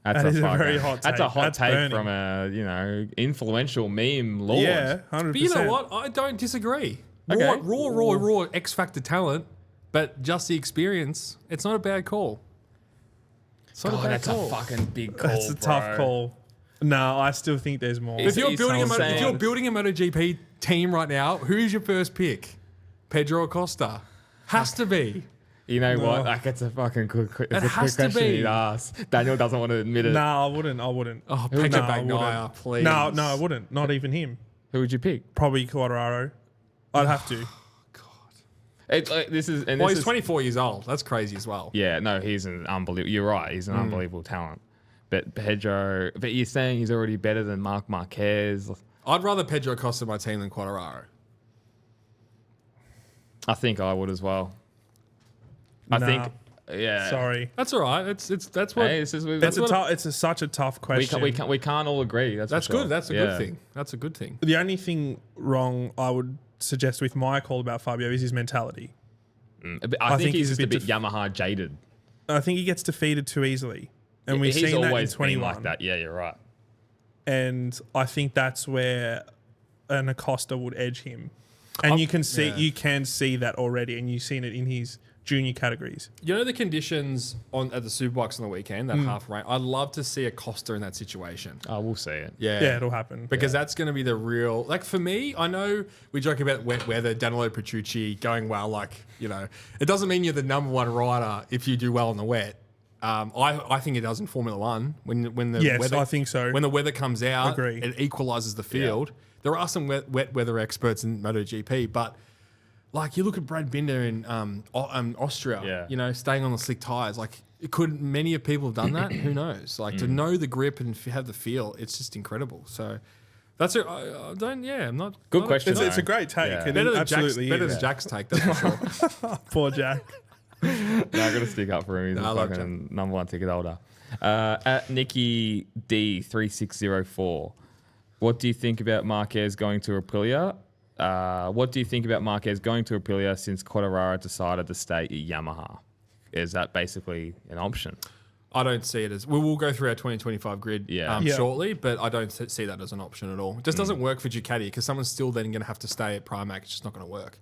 S1: That's
S3: That is a
S1: fucking-
S3: very hot
S1: That's
S3: take.
S1: a hot
S3: That's
S1: take
S3: burning.
S1: from a influential meme lord.
S3: Yeah, 100%.
S2: But you know what? I don't disagree.
S1: Okay.
S2: Raw X Factor talent, but just the experience, it's not a bad call. It's not a bad
S1: that's
S2: call.
S1: a fucking big call.
S3: That's a tough call. No, I still think there's more.
S2: If you're
S1: He's
S2: building
S1: saying-
S2: if you're building a MotoGP team right now, who's your first pick? Pedro Acosta. Has to be.
S1: You know
S3: No.
S1: what? Like, it's a fucking good, it's a quick
S2: has to
S1: question
S2: be.
S1: he'd ask. Daniel doesn't want to admit it.
S3: No, I wouldn't.
S2: Oh,
S3: No,
S2: Pedro
S3: I wouldn't.
S2: Bagnaia, please.
S3: No, I wouldn't. Not even him.
S1: Who would you pick?
S3: Probably Quartararo. I'd have to.
S1: This is, and
S2: Well,
S1: this
S2: he's
S1: is,
S2: 24 years old. That's crazy as well.
S1: Yeah, no, he's an unbelievable. You're right. He's an unbelievable talent. But Pedro, but you're saying he's already better than Marc Marquez.
S2: I'd rather Pedro Acosta in my team than Quartararo.
S1: I think I would as well. I
S3: Nah.
S1: think, yeah.
S3: Sorry.
S2: That's all right. That's what.
S1: Hey, this is,
S3: It's such a tough question.
S1: we can't all agree. That's
S2: That's
S1: for sure.
S2: good. That's a
S1: Yeah.
S2: good thing. That's a good thing.
S3: The only thing wrong I would suggest with my call about Fabio is his mentality.
S1: But I think he's just a bit
S3: def-
S1: Yamaha jaded.
S3: I think he gets defeated too easily. And we've
S1: He's
S3: seen that in
S1: always been
S3: 21.
S1: like that. Yeah, you're right.
S3: And I think that's where an Acosta would edge him. And you can see that already, and you've seen it in his junior categories.
S2: You know the conditions at the Superbikes on the weekend, that half rain. I'd love to see Acosta in that situation.
S1: Oh, we'll see it.
S3: Yeah, it'll happen.
S2: Because that's going to be the real, like for me, I know we joke about wet weather, Danilo Petrucci going well, like, you know, it doesn't mean you're the number one rider if you do well in the wet. I think it does in Formula One when the
S3: Yes,
S2: weather,
S3: I think so.
S2: when the weather comes out,
S3: Agree.
S2: it equalizes the field. There are some wet weather experts in MotoGP, but like you look at Brad Binder in Austria, you know, staying on the slick tires, like could many of people have done that? Who knows? Like to know the grip and have the feel, it's just incredible. So that's it. I'm not.
S1: Good
S2: not
S1: question.
S3: It's a great take.
S1: Yeah.
S3: It
S2: Better than
S3: absolutely
S2: better
S3: is.
S2: than Jack's take, that's for sure.
S3: Poor Jack.
S1: No, I got to stick up for him. He's
S2: I
S1: a
S2: love
S1: fucking number one ticket holder. At Nikki D3604, what do you think about Marquez going to Aprilia? What do you think about Marquez going to Aprilia since Quartararo decided to stay at Yamaha? Is that basically an option?
S2: I don't see it as. We will go through our 2025 grid
S1: Yeah.
S2: shortly, but I don't see that as an option at all. It just doesn't work for Ducati because someone's still then going to have to stay at Primac. It's just not going to work.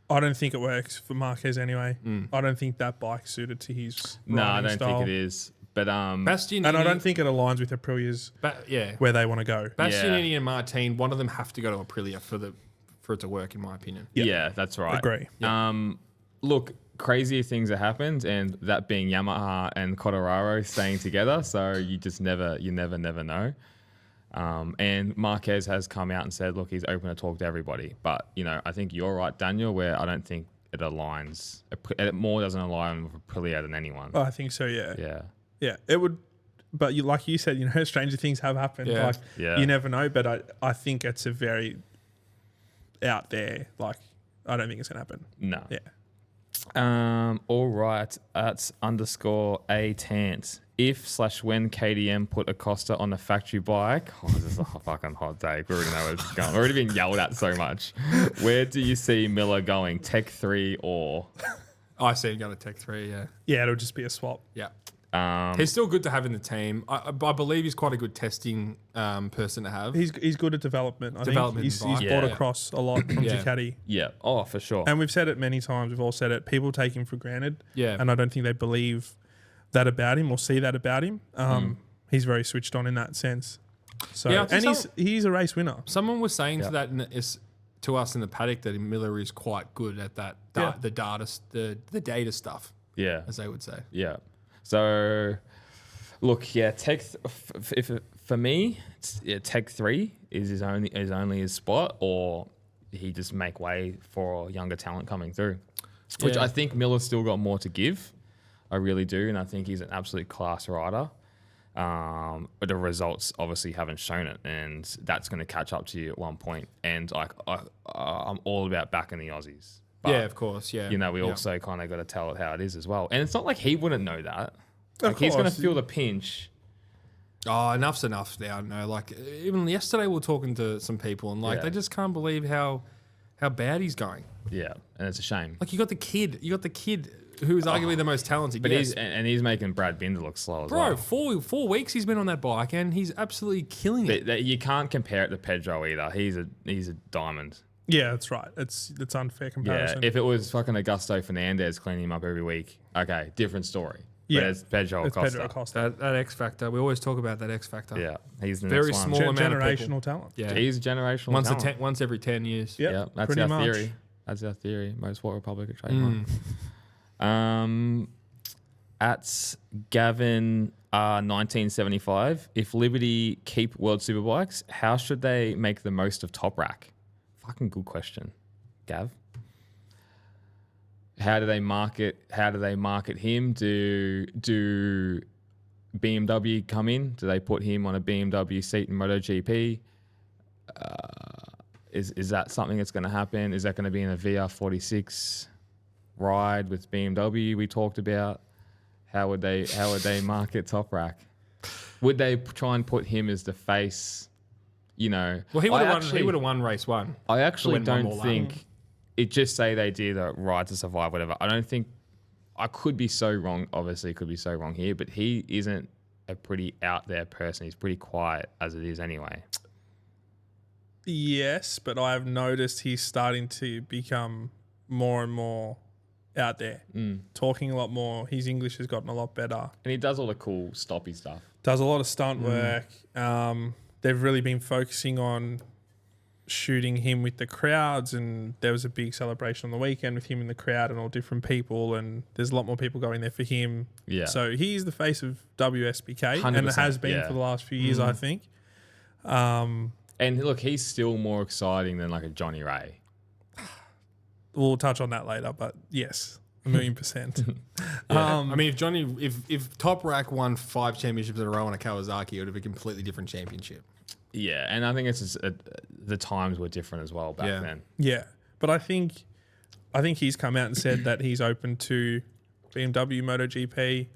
S3: I don't think it works for Marquez anyway. I don't think that bike's suited to his
S1: No, I
S3: riding
S1: don't
S3: style.
S1: think it is. But
S2: Bastianini,
S3: And I don't think it aligns with Aprilia's where they want to go.
S2: Bastianini and Martin, one of them have to go to Aprilia for it to work, in my opinion.
S1: yeah, that's right.
S3: Agree.
S1: Look, crazier things have happened, and that being Yamaha and Quartararo staying together. So you never know. And Marquez has come out and said, look, he's open to talk to everybody. But, you know, I think you're right, Daniel, where I don't think it aligns. It more doesn't align with Aprilia than anyone.
S3: I think so, yeah.
S1: Yeah.
S3: Yeah, it would. But like you said, you know, stranger things have happened.
S2: Yeah.
S3: Like,
S1: Yeah.
S3: you never know. But I think it's a very out there. Like, I don't think it's going to happen.
S1: No.
S3: Yeah.
S1: All right. At _A Tant. If/when KTM put Acosta on a factory bike, this is a fucking hot take. We already know where it's going. We're already being yelled at so much. Where do you see Miller going? Tech 3 or?
S2: I see him going to Tech 3, yeah.
S3: Yeah, it'll just be a swap.
S2: Yeah. He's still good to have in the team. I believe he's quite a good testing person to have.
S3: He's good at development. I
S2: Development
S3: think he's
S2: and
S3: brought
S2: bike.
S3: across a lot from
S2: Yeah.
S3: Ducati.
S1: Yeah. Oh, for sure.
S3: And we've said it many times. We've all said it. People take him for granted.
S2: Yeah.
S3: And I don't think they believe that about him or see that about him. He's very switched on in that sense. So,
S2: Yeah, I think
S3: and
S2: so.
S3: he's a race winner.
S2: Someone was saying to us in the paddock that Miller is quite good at that the data stuff,
S1: Yeah.
S2: as they would say.
S1: Yeah. So, look, yeah, for me, Tech 3 is only his spot, or he just make way for younger talent coming through, which
S2: Yeah.
S1: I think Miller's still got more to give. I really do, and I think he's an absolute class rider. But the results obviously haven't shown it, and that's going to catch up to you at one point. And I'm all about backing the Aussies. But,
S2: Yeah, of course. Yeah.
S1: you know, we also kind of got to tell it how it is as well. And it's not like he wouldn't know that.
S3: Of
S1: Like, he's going to
S3: course.
S1: feel the pinch.
S2: Oh, enough's enough now. No, like even yesterday we were talking to some people and like
S1: Yeah.
S2: they just can't believe how bad he's going.
S1: Yeah, and it's a shame.
S2: Like you got the kid who is arguably the most talented.
S1: But
S2: yes.
S1: he's making Brad Binder look slow as
S2: Bro,
S1: well.
S2: 4 weeks he's been on that bike and he's absolutely killing it.
S1: You can't compare it to Pedro either. He's a diamond.
S3: Yeah, that's right. It's unfair
S1: Yeah,
S3: comparison.
S1: if it was fucking Augusto Fernandez cleaning him up every week, okay, different story.
S3: Yeah.
S1: But it's Pedro
S3: It's
S1: Acosta.
S3: Pedro Acosta.
S2: That X factor. We always talk about that X factor.
S1: Yeah, he's the
S2: Very
S1: next one.
S2: small amount of people.
S3: Generational talent.
S2: Yeah.
S1: He's a generational talent.
S2: Once every 10 years.
S3: Yep,
S1: Yeah, that's
S3: pretty
S1: our
S3: much.
S1: theory. That's our theory. Motorsport Republica trademark. At Gavin 1975, if Liberty keep World Superbikes, how should they make the most of Top Rack? Fucking good question, Gav. How do they market him? Do BMW come in? Do they put him on a BMW seat in MotoGP? Is that something that's going to happen? Is that going to be in a VR46 ride with BMW we talked about? How would they market Top Rack? Would they try and put him as the face? You know,
S2: Well, he would have won race one.
S1: I actually
S2: win one
S1: don't
S2: more lap.
S1: think it just say they did a Ride to Survive, whatever. I don't think I could be so wrong. Obviously, could be so wrong here, but he isn't a pretty out there person. He's pretty quiet as it is anyway.
S3: Yes, but I've noticed he's starting to become more and more out there, talking a lot more. His English has gotten a lot better.
S1: And he does all the cool stoppy stuff.
S3: Does a lot of stunt work. They've really been focusing on shooting him with the crowds, and there was a big celebration on the weekend with him in the crowd and all different people, and there's a lot more people going there for him.
S1: Yeah.
S3: So he's the face of WSBK,
S1: 100%,
S3: and it has been
S1: yeah.
S3: for the last few years, I think.
S1: And look, he's still more exciting than like a Johnny Ray.
S3: We'll touch on that later, but yes, 1,000,000%.
S2: I mean, if Top Rack won 5 championships in a row on a Kawasaki, it would have been a completely different championship.
S1: Yeah, and I think it's just, the times were different as well back then.
S3: Yeah, but I think he's come out and said that he's open to BMW MotoGP.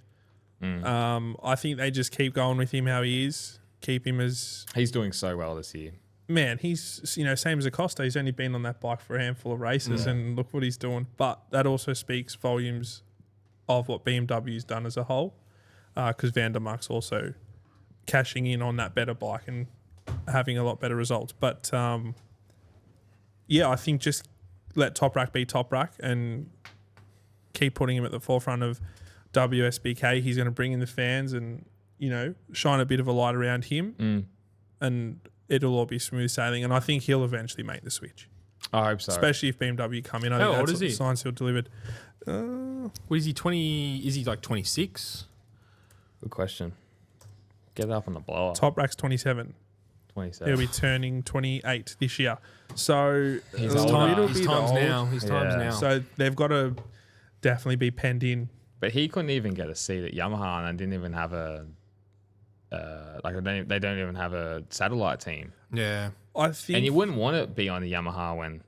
S3: I think they just keep going with him how he is. Keep him as
S1: He's doing so well this year.
S3: man. He's same as Acosta. He's only been on that bike for a handful of races, and look what he's doing. But that also speaks volumes of what BMW's done as a whole, because Van der Mark's also cashing in on that better bike and having a lot better results. But I think just let Top Rack be Top Rack and keep putting him at the forefront of WSBK. He's going to bring in the fans and shine a bit of a light around him, and it'll all be smooth sailing. And I think he'll eventually make the switch,
S1: I hope so.
S3: especially if BMW come in. I
S2: How
S3: think
S2: old
S3: that's
S2: is
S3: what
S2: he?
S3: Science Hill delivered.
S2: What is he, 20? Is he like 26?
S1: Good question. Get it up on the blower.
S3: Top Rack's 27.
S1: 27.
S3: He'll be turning 28 this year. So
S1: He's
S3: a
S1: older.
S3: little
S2: His
S3: bit
S2: time's
S3: old.
S2: now. His time's
S1: Yeah.
S2: now.
S3: So they've got to definitely be penned in.
S1: But he couldn't even get a seat at Yamaha, and they didn't even have they don't even have a satellite team.
S2: yeah.
S3: I think.
S1: And you wouldn't want to be on the Yamaha when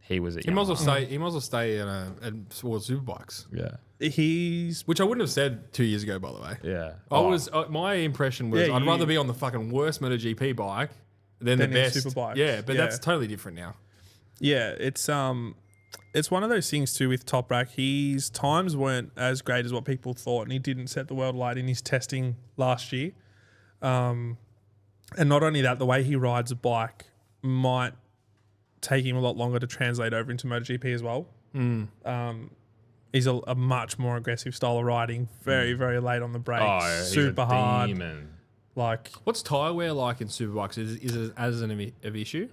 S1: he was at
S2: He might as well
S1: Yamaha.
S2: stay. He might as well stay at World Superbikes,
S1: Yeah.
S3: he's
S2: which I wouldn't have said 2 years ago. By the way,
S1: Yeah.
S2: my impression was
S3: Yeah,
S2: I'd
S3: you-
S2: rather be on the fucking worst MotoGP bike than the
S3: Than in
S2: best
S3: Superbikes.
S2: Yeah, but
S3: Yeah.
S2: that's totally different now.
S3: it's one of those things too with Top Rack. His times weren't as great as what people thought, and he didn't set the world light in his testing last year. And not only that, the way he rides a bike might take him a lot longer to translate over into MotoGP as well. He's a much more aggressive style of riding, very, very late on the brakes,
S1: He's
S3: super
S1: a
S3: hard.
S1: demon.
S3: Like,
S2: What's tyre wear like in Superbikes? Is it as an issue?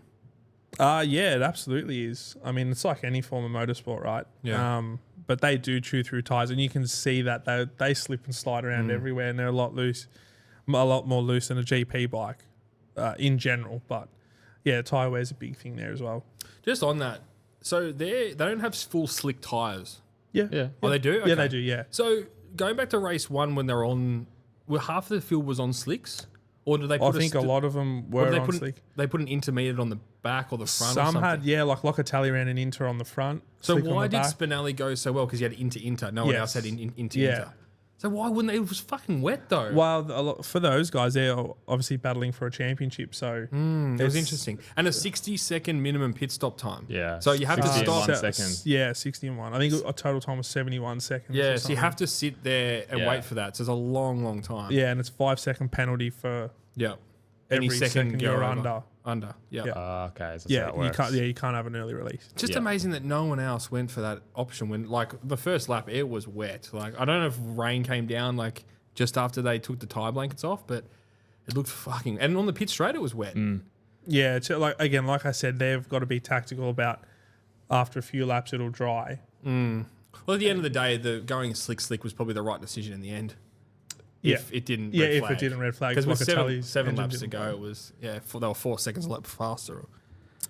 S3: yeah, it absolutely is. I mean, it's like any form of motorsport, right?
S2: Yeah.
S3: But they do chew through tires, and you can see that they slip and slide around everywhere, and they're a lot more loose than a GP bike in general. But yeah, tire wear is a big thing there as well.
S2: Just on that, so they don't have full slick tyres.
S3: Yeah,
S1: Yeah.
S2: Oh, they do?
S3: Yeah,
S2: Okay.
S3: they do. Yeah.
S2: So going back to race one, when they're on, were half of the field was on slicks, or did they?
S3: I
S2: Put
S3: think a lot of them
S2: or
S3: were
S2: did they
S3: on
S2: put
S3: slick.
S2: they put an intermediate on the back or the front. or
S3: Some
S2: something?
S3: had, yeah, like Locatelli ran an Inter on the front.
S2: So
S3: slick on
S2: why
S3: the
S2: did
S3: back.
S2: Spinelli go so well? Because he had inter. No one else
S3: Yes.
S2: had inter.
S3: Yeah.
S2: So why wouldn't they? It was fucking wet though.
S3: Well, for those guys, they're obviously battling for a championship. So
S2: It was
S3: it's-
S2: interesting. And a 60-second minimum pit stop time.
S1: Yeah.
S2: So you have to
S1: 60 in
S2: stop.
S1: 1 second.
S3: Yeah, 61. I think a total time was 71 seconds.
S2: Yeah,
S3: or
S2: so you
S3: something.
S2: have to sit there and
S1: Yeah.
S2: wait for that. So it's a long, long time.
S3: Yeah, and it's 5 second penalty for
S2: Yeah. Any
S3: every second
S2: go
S3: you're
S2: over.
S3: under.
S2: Yeah.
S3: Yeah.
S1: Okay, so that's
S3: Yeah,
S1: how it works.
S3: you can't have an early release.
S2: Just
S1: Yeah.
S2: amazing that no one else went for that option when, like, the first lap, it was wet. Like, I don't know if rain came down, like, just after they took the tire blankets off, but it looked fucking... And on the pit straight, it was wet.
S3: Yeah, it's like I said, they've got to be tactical about after a few laps it'll dry.
S2: Well, at the end of the day, the going slick was probably the right decision in the end.
S3: Yeah.
S2: If it didn't
S3: Yeah,
S2: red
S3: if
S2: flag.
S3: it didn't red flag,
S2: Because with
S3: Locatelli's
S2: seven
S3: engine
S2: laps to
S3: didn't
S2: go,
S3: flag.
S2: it was, they were 4 seconds a lap faster.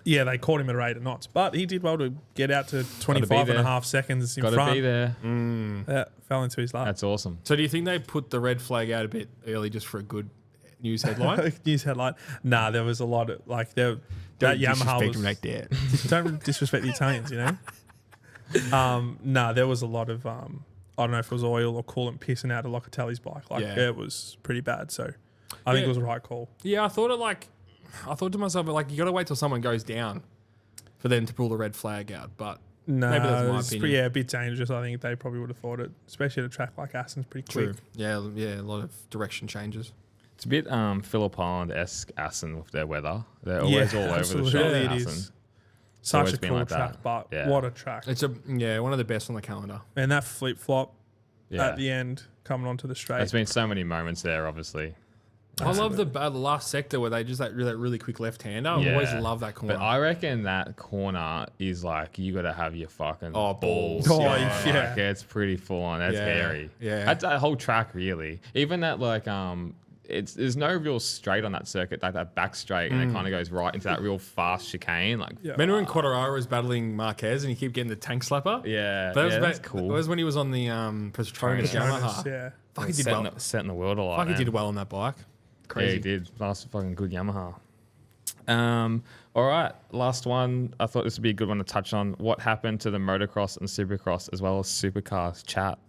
S3: Yeah, they caught him at 8 knots, but he did well to get out to 25 and a half seconds in
S1: Got to
S3: front.
S1: be there.
S3: Yeah, fell into his lap.
S1: That's awesome.
S2: So do you think they put the red flag out a bit early just for a good news headline?
S3: News headline. Nah, there was a lot of that Yamaha was. Don't disrespect the Italians, you know. There was a lot of I don't know if it was oil or coolant pissing out of Locatelli's bike. It was pretty bad. So I think it was the right call.
S2: Yeah, I thought to myself, like, you got to wait till someone goes down for them to pull the red flag out. But
S3: No,
S2: maybe that's my
S3: it's
S2: opinion.
S3: a bit dangerous. I think they probably would have thought it, especially at a track like Assen's pretty quick.
S2: True. Yeah, a lot of direction changes.
S1: It's a bit Phillip Island-esque Assen with their weather. They're always all over the
S3: absolutely
S1: shop.
S3: it
S1: Assen.
S3: is.
S1: It's
S3: Such
S1: always
S3: a
S1: been
S3: cool
S1: like
S3: track,
S1: that.
S3: but
S1: Yeah.
S3: what a track.
S2: It's one of the best on the calendar.
S3: And that flip flop
S1: Yeah.
S3: at the end coming onto the straight.
S1: There's been so many moments there, obviously.
S2: I love the last sector where they just that really quick left-hander. I
S1: Yeah.
S2: always love that corner.
S1: But I reckon that corner is like, you got to have your fucking balls.
S3: Oh,
S1: Like,
S3: yeah.
S1: it's pretty full on. That's
S2: Yeah.
S1: hairy.
S2: Yeah.
S1: That's that whole track, really. Even that, like, there's no real straight on that circuit, like that back straight, and it kind of goes right into that real fast chicane. Like,
S3: Yeah.
S2: Remember when Quattararo was battling Marquez and he kept getting the tank slapper?
S1: yeah,
S2: That was
S1: that's
S2: That
S1: cool.
S2: was when he was on the Petronas Yamaha.
S3: Yeah.
S2: Fuck, he did well.
S1: Setting the world alight.
S2: Fuck, he
S1: man.
S2: did well on that bike. Crazy.
S1: Yeah, he did. Last fucking good Yamaha. All right, last one. I thought this would be a good one to touch on. What happened to the motocross and supercross as well as supercars chat?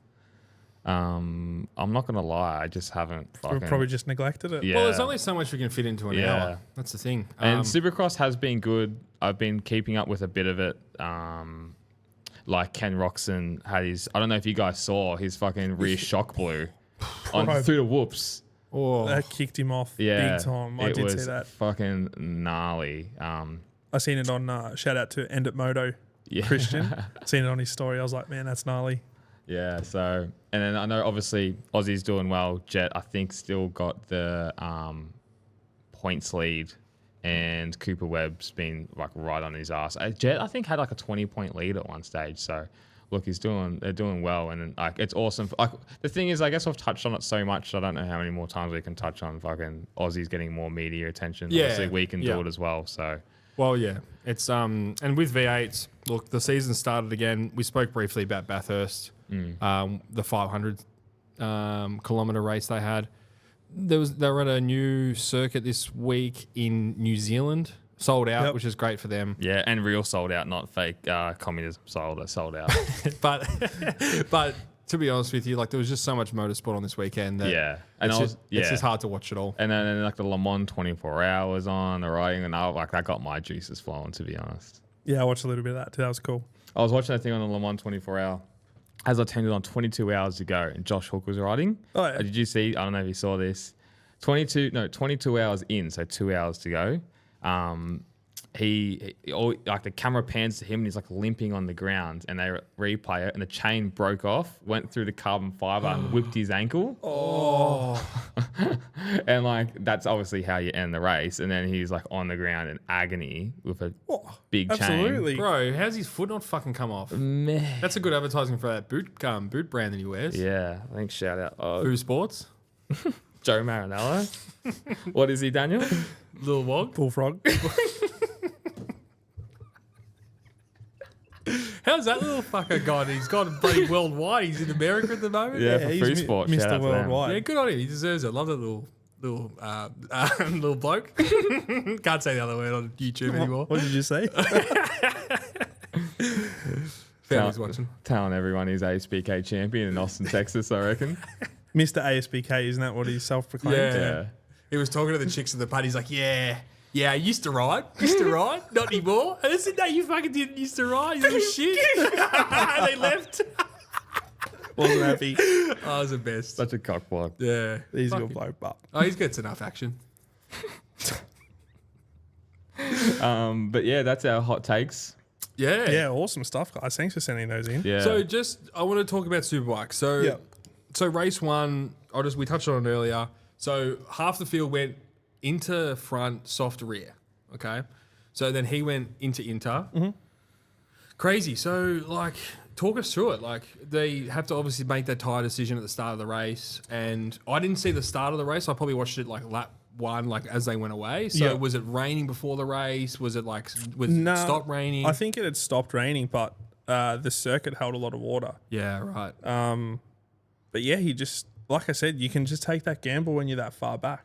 S1: I'm not gonna lie, I just haven't
S3: We
S1: fucking.
S3: probably just neglected it.
S1: Yeah.
S2: Well, there's only so much we can fit into an
S1: Yeah.
S2: hour. That's the thing.
S1: And Supercross has been good. I've been keeping up with a bit of it. Like Ken Roxon had his, I don't know if you guys saw, his fucking rear shock blew through the whoops.
S3: That kicked him off
S1: Yeah.
S3: big time. I
S1: it
S3: did
S1: was
S3: see that.
S1: fucking gnarly.
S3: I seen it on shout out to End at Moto
S1: Yeah.
S3: Christian. Seen it on his story. I was like, man, that's gnarly.
S1: Yeah, so, and then I know obviously Aussie's doing well. Jet, I think, still got the points lead, and Cooper Webb's been like right on his ass. Jet, I think, had like a 20-point lead at one stage. So, look, they're doing well, and like it's awesome. Like the thing is, I guess we've touched on it so much. I don't know how many more times we can touch on fucking Aussie's getting more media attention.
S2: Yeah,
S1: Obviously, we can
S2: yeah.
S1: do it as well. So,
S2: Well, yeah, it's and with V8s, look, the season started again. We spoke briefly about Bathurst, the 500 kilometer race they had. They were at a new circuit this week in New Zealand, sold out,
S3: Yep.
S2: which is great for them.
S1: yeah, and real sold out, not fake communism sold out.
S2: But to be honest with you, like there was just so much motorsport on this weekend that
S1: Yeah. And
S2: it's
S1: I was-
S2: just hard to watch it all.
S1: And then like the Le Mans 24 hours on the riding, and like that got my juices flowing, to be honest.
S3: Yeah, I watched a little bit of that too. That was cool.
S1: I was watching that thing on the Le Mans 24 hour. As I turned it on, 22 hours to go, and Josh Hook was riding.
S3: Oh, yeah.
S1: Did you see? I don't know if you saw this. 22 hours in, so 2 hours to go. Like the camera pans to him, and he's like limping on the ground, and they replay it, and the chain broke off, went through the carbon fiber, and whipped his ankle.
S2: Oh,
S1: And like that's obviously how you end the race. And then he's like on the ground in agony with a big chain.
S3: Absolutely.
S2: bro, how's his foot not fucking come off?
S1: Man.
S2: That's a good advertising for that boot brand that he wears.
S1: Yeah, I think shout out
S2: Boo Sports,
S1: Joe Marinello. What is he, Daniel?
S2: Lil Wog.
S3: Bullfrog.
S2: How's that little fucker gone? He's gone bloody worldwide. He's in America at the moment.
S1: Yeah, for
S3: he's
S1: Food Sport. Shout
S3: Mr.
S1: out to them.
S3: Worldwide.
S2: Yeah, good on him. He deserves it. Love that little little bloke. Can't say the other word on YouTube anymore.
S3: What did you say?
S2: Family's watching.
S1: Telling everyone he's ASBK champion in Austin, Texas, I reckon.
S3: Mr. ASBK, isn't that what he's self-proclaimed?
S2: Yeah. He was talking to the chicks at the party. He's like, yeah, I used to ride, not anymore. And I said, no, you fucking didn't used to ride, you little shit. And they left.
S3: Wasn't happy.
S2: Oh, it was the best.
S1: Such a cockblock.
S2: Yeah.
S3: He's a
S2: Fucking-
S3: good bloke, but
S2: Oh, he gets enough action.
S1: But yeah, that's our hot takes.
S2: Yeah.
S3: Yeah, awesome stuff, guys. Thanks for sending those in.
S1: Yeah.
S2: So I want to talk about Superbikes. So race one, we touched on it earlier. So half the field went into front, soft rear. Okay. So then he went into inter.
S3: Mm-hmm.
S2: Crazy. So talk us through it. They have to obviously make that tyre decision at the start of the race. And I didn't see the start of the race. I probably watched it lap one, as they went away. So was it raining before the race? Was it it stopped raining?
S3: I think it had stopped raining, but the circuit held a lot of water.
S2: Yeah, right.
S3: But yeah, he just, like I said, you can just take that gamble when you're that far back.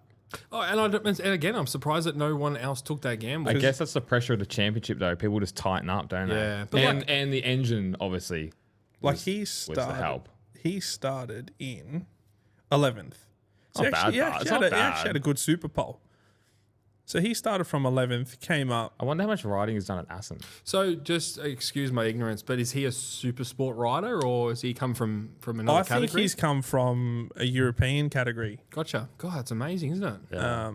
S2: Oh, and again, I'm surprised that no one else took that gamble.
S1: I guess that's the pressure of the championship, though. People just tighten up, don't they?
S2: Yeah, but
S1: and the engine, obviously,
S3: He started in 11th. So
S1: Not bad,
S3: he
S1: but it's not
S3: he
S1: bad.
S3: actually had a good super pole. So he started from 11th, came up.
S1: I wonder how much riding he's done at Assen.
S2: So just excuse my ignorance, but is he a super sport rider or has he come from another category?
S3: I think he's come from a European category.
S2: Gotcha. God, that's amazing, isn't it?
S1: Yeah.